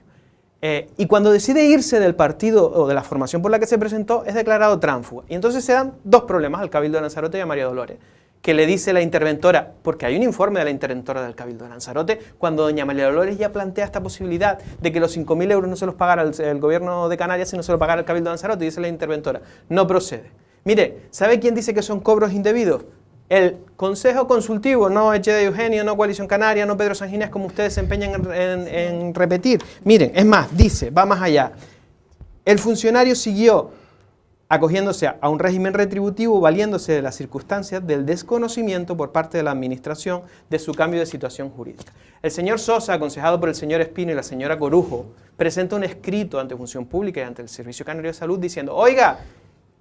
Y cuando decide irse del partido o de la formación por la que se presentó, es declarado tránsfuga. Y entonces se dan dos problemas al Cabildo de Lanzarote y a María Dolores, que le dice la interventora, porque hay un informe de la interventora del Cabildo de Lanzarote, cuando doña María Dolores ya plantea esta posibilidad de que los 5.000 euros no se los pagara el gobierno de Canarias, sino se los pagara el Cabildo de Lanzarote, y dice la interventora, no procede. Mire, ¿sabe quién dice que son cobros indebidos? El Consejo Consultivo, no Eche de Eugenio, no Coalición Canaria, no Pedro Sanginés, como ustedes se empeñan en repetir. Miren, es más, dice, va más allá. El funcionario siguió acogiéndose a un régimen retributivo, valiéndose de las circunstancias del desconocimiento por parte de la Administración de su cambio de situación jurídica. El señor Sosa, aconsejado por el señor Espino y la señora Corujo, presenta un escrito ante Función Pública y ante el Servicio Canario de Salud diciendo, oiga,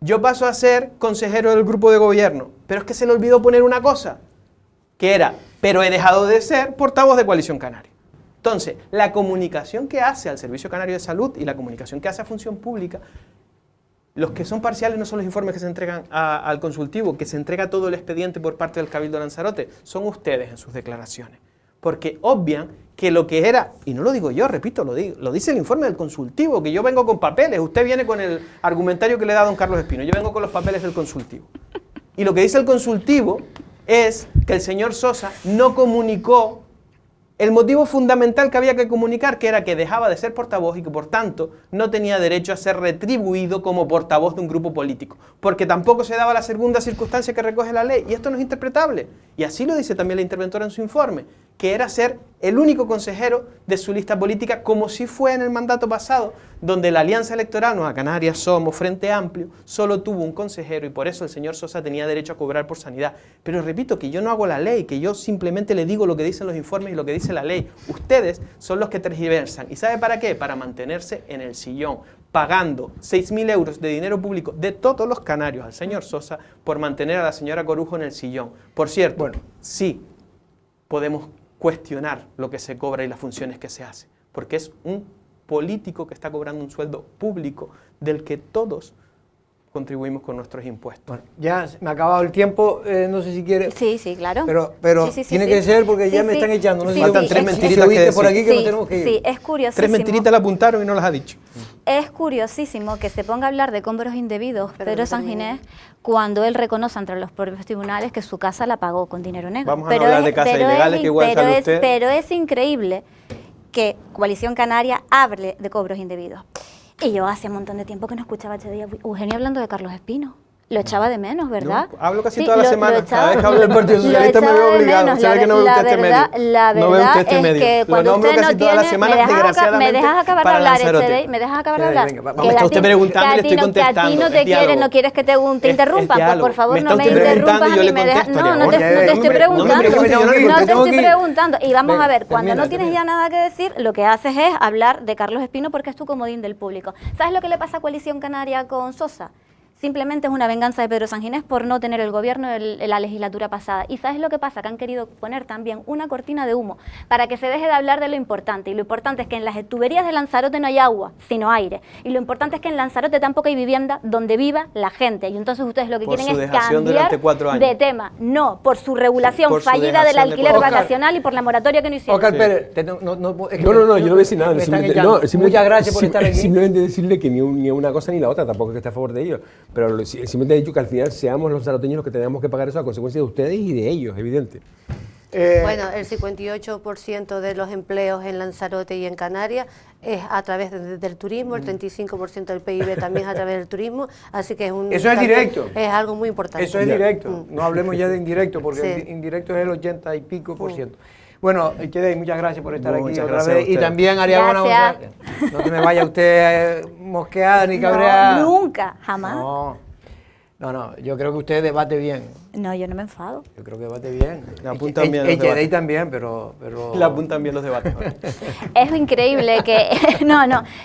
yo paso a ser consejero del grupo de gobierno, pero es que se le olvidó poner una cosa, que era, pero he dejado de ser portavoz de Coalición Canaria. Entonces, la comunicación que hace al Servicio Canario de Salud y la comunicación que hace a Función Pública, los que son parciales no son los informes que se entregan al consultivo, que se entrega todo el expediente por parte del Cabildo de Lanzarote, son ustedes en sus declaraciones. Porque obvian que lo que era, y no lo digo yo, repito, lo dice el informe del consultivo, que yo vengo con papeles, usted viene con el argumentario que le da don Carlos Espino, yo vengo con los papeles del consultivo. Y lo que dice el consultivo es que el señor Sosa no comunicó el motivo fundamental que había que comunicar, que era que dejaba de ser portavoz y que por tanto no tenía derecho a ser retribuido como portavoz de un grupo político, porque tampoco se daba la segunda circunstancia que recoge la ley, y esto no es interpretable. Y así lo dice también la interventora en su informe, que era ser el único consejero de su lista política, como si fue en el mandato pasado, donde la alianza electoral, Nueva Canarias, Somos, Frente Amplio, solo tuvo un consejero y por eso el señor Sosa tenía derecho a cobrar por sanidad. Pero repito que yo no hago la ley, que yo simplemente le digo lo que dicen los informes y lo que dice la ley. Ustedes son los que tergiversan. ¿Y sabe para qué? Para mantenerse en el sillón, pagando 6.000 euros de dinero público de todos los canarios al señor Sosa por mantener a la señora Corujo en el sillón. Por cierto, bueno, sí podemos cuestionar lo que se cobra y las funciones que se hacen, porque es un político que está cobrando un sueldo público del que todos contribuimos con nuestros impuestos. Bueno, ya me ha acabado el tiempo, no sé si quiere... Sí, claro. Pero sí, tiene que ser porque ya me están echando. No sé faltan tres mentiritas que decir. Por aquí que no tenemos que ir. Sí, es curiosísimo. 3 mentiritas la apuntaron y no las ha dicho. Es curiosísimo que se ponga a hablar de cobros indebidos Pedro Sanginés cuando él reconoce ante los propios tribunales que su casa la pagó con dinero negro. Vamos a hablar de casas ilegales que igual sale usted. Pero es increíble que Coalición Canaria hable de cobros indebidos. Y yo hace un montón de tiempo que no escuchaba este día Eugenio hablando de Carlos Espino. Lo echaba de menos, ¿verdad? No, hablo casi toda la semana. Cada vez que hablo del Partido Socialista me veo obligado. Se ve que no ve usted este medio. La verdad es que cuando usted no tiene... Me dejas acabar de hablar, Echedey. Me dejas acabar de hablar. Me está usted preguntando y le estoy contestando. Que a ti no quieres que te interrumpa. Pues por favor, no me interrumpas a mí. No te estoy preguntando. No te estoy preguntando. Y vamos a ver, cuando no tienes ya nada que decir, lo que haces es hablar de Carlos Espino porque es tu comodín del público. ¿Sabes lo que le pasa a Coalición Canaria con Sosa? Simplemente es una venganza de Pedro Sanginés por no tener el gobierno en la legislatura pasada. ¿Y sabes lo que pasa? Que han querido poner también una cortina de humo para que se deje de hablar de lo importante. Y lo importante es que en las tuberías de Lanzarote no hay agua, sino aire. Y lo importante es que en Lanzarote tampoco hay vivienda donde viva la gente. Y entonces ustedes lo que quieren es cambiar de tema. No, por su regulación fallida del alquiler vacacional y por la moratoria que no hicieron. Oscar Pérez, yo no voy a decir nada. Muchas gracias por estar aquí. Simplemente decirle que ni una cosa ni la otra, tampoco es que esté a favor de ellos. Pero simplemente he dicho que al final seamos los lanzaroteños los que tengamos que pagar eso a consecuencia de ustedes y de ellos, evidente. Bueno, el 58% de los empleos en Lanzarote y en Canarias es a través del turismo, el 35% del PIB también es a través del turismo, así que eso es directo. Es algo muy importante. Eso es directo, no hablemos ya de indirecto, porque el indirecto es el 80 y pico por ciento. Bueno, Echedey, muchas gracias por estar aquí otra vez. Y también Ariadna González. No que me vaya usted mosqueada ni cabreada. Nunca, jamás. No, yo creo que usted debate bien. No, yo no me enfado. Yo creo que debate bien. Le apuntan bien los debates. También, pero... Le apuntan bien los debates. Es increíble que...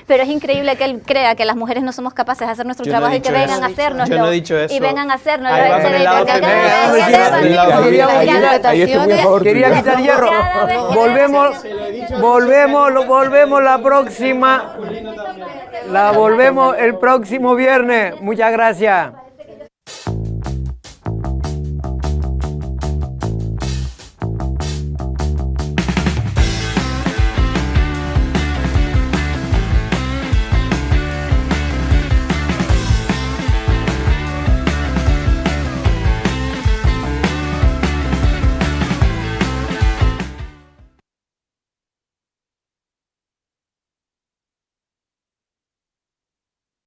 pero es increíble que él crea que las mujeres no somos capaces de hacer nuestro trabajo y que vengan a hacérnoslo. Yo no he dicho eso. Y vengan a hacernos. Quería quitar hierro. Volvemos la próxima... La volvemos el próximo viernes. Muchas gracias.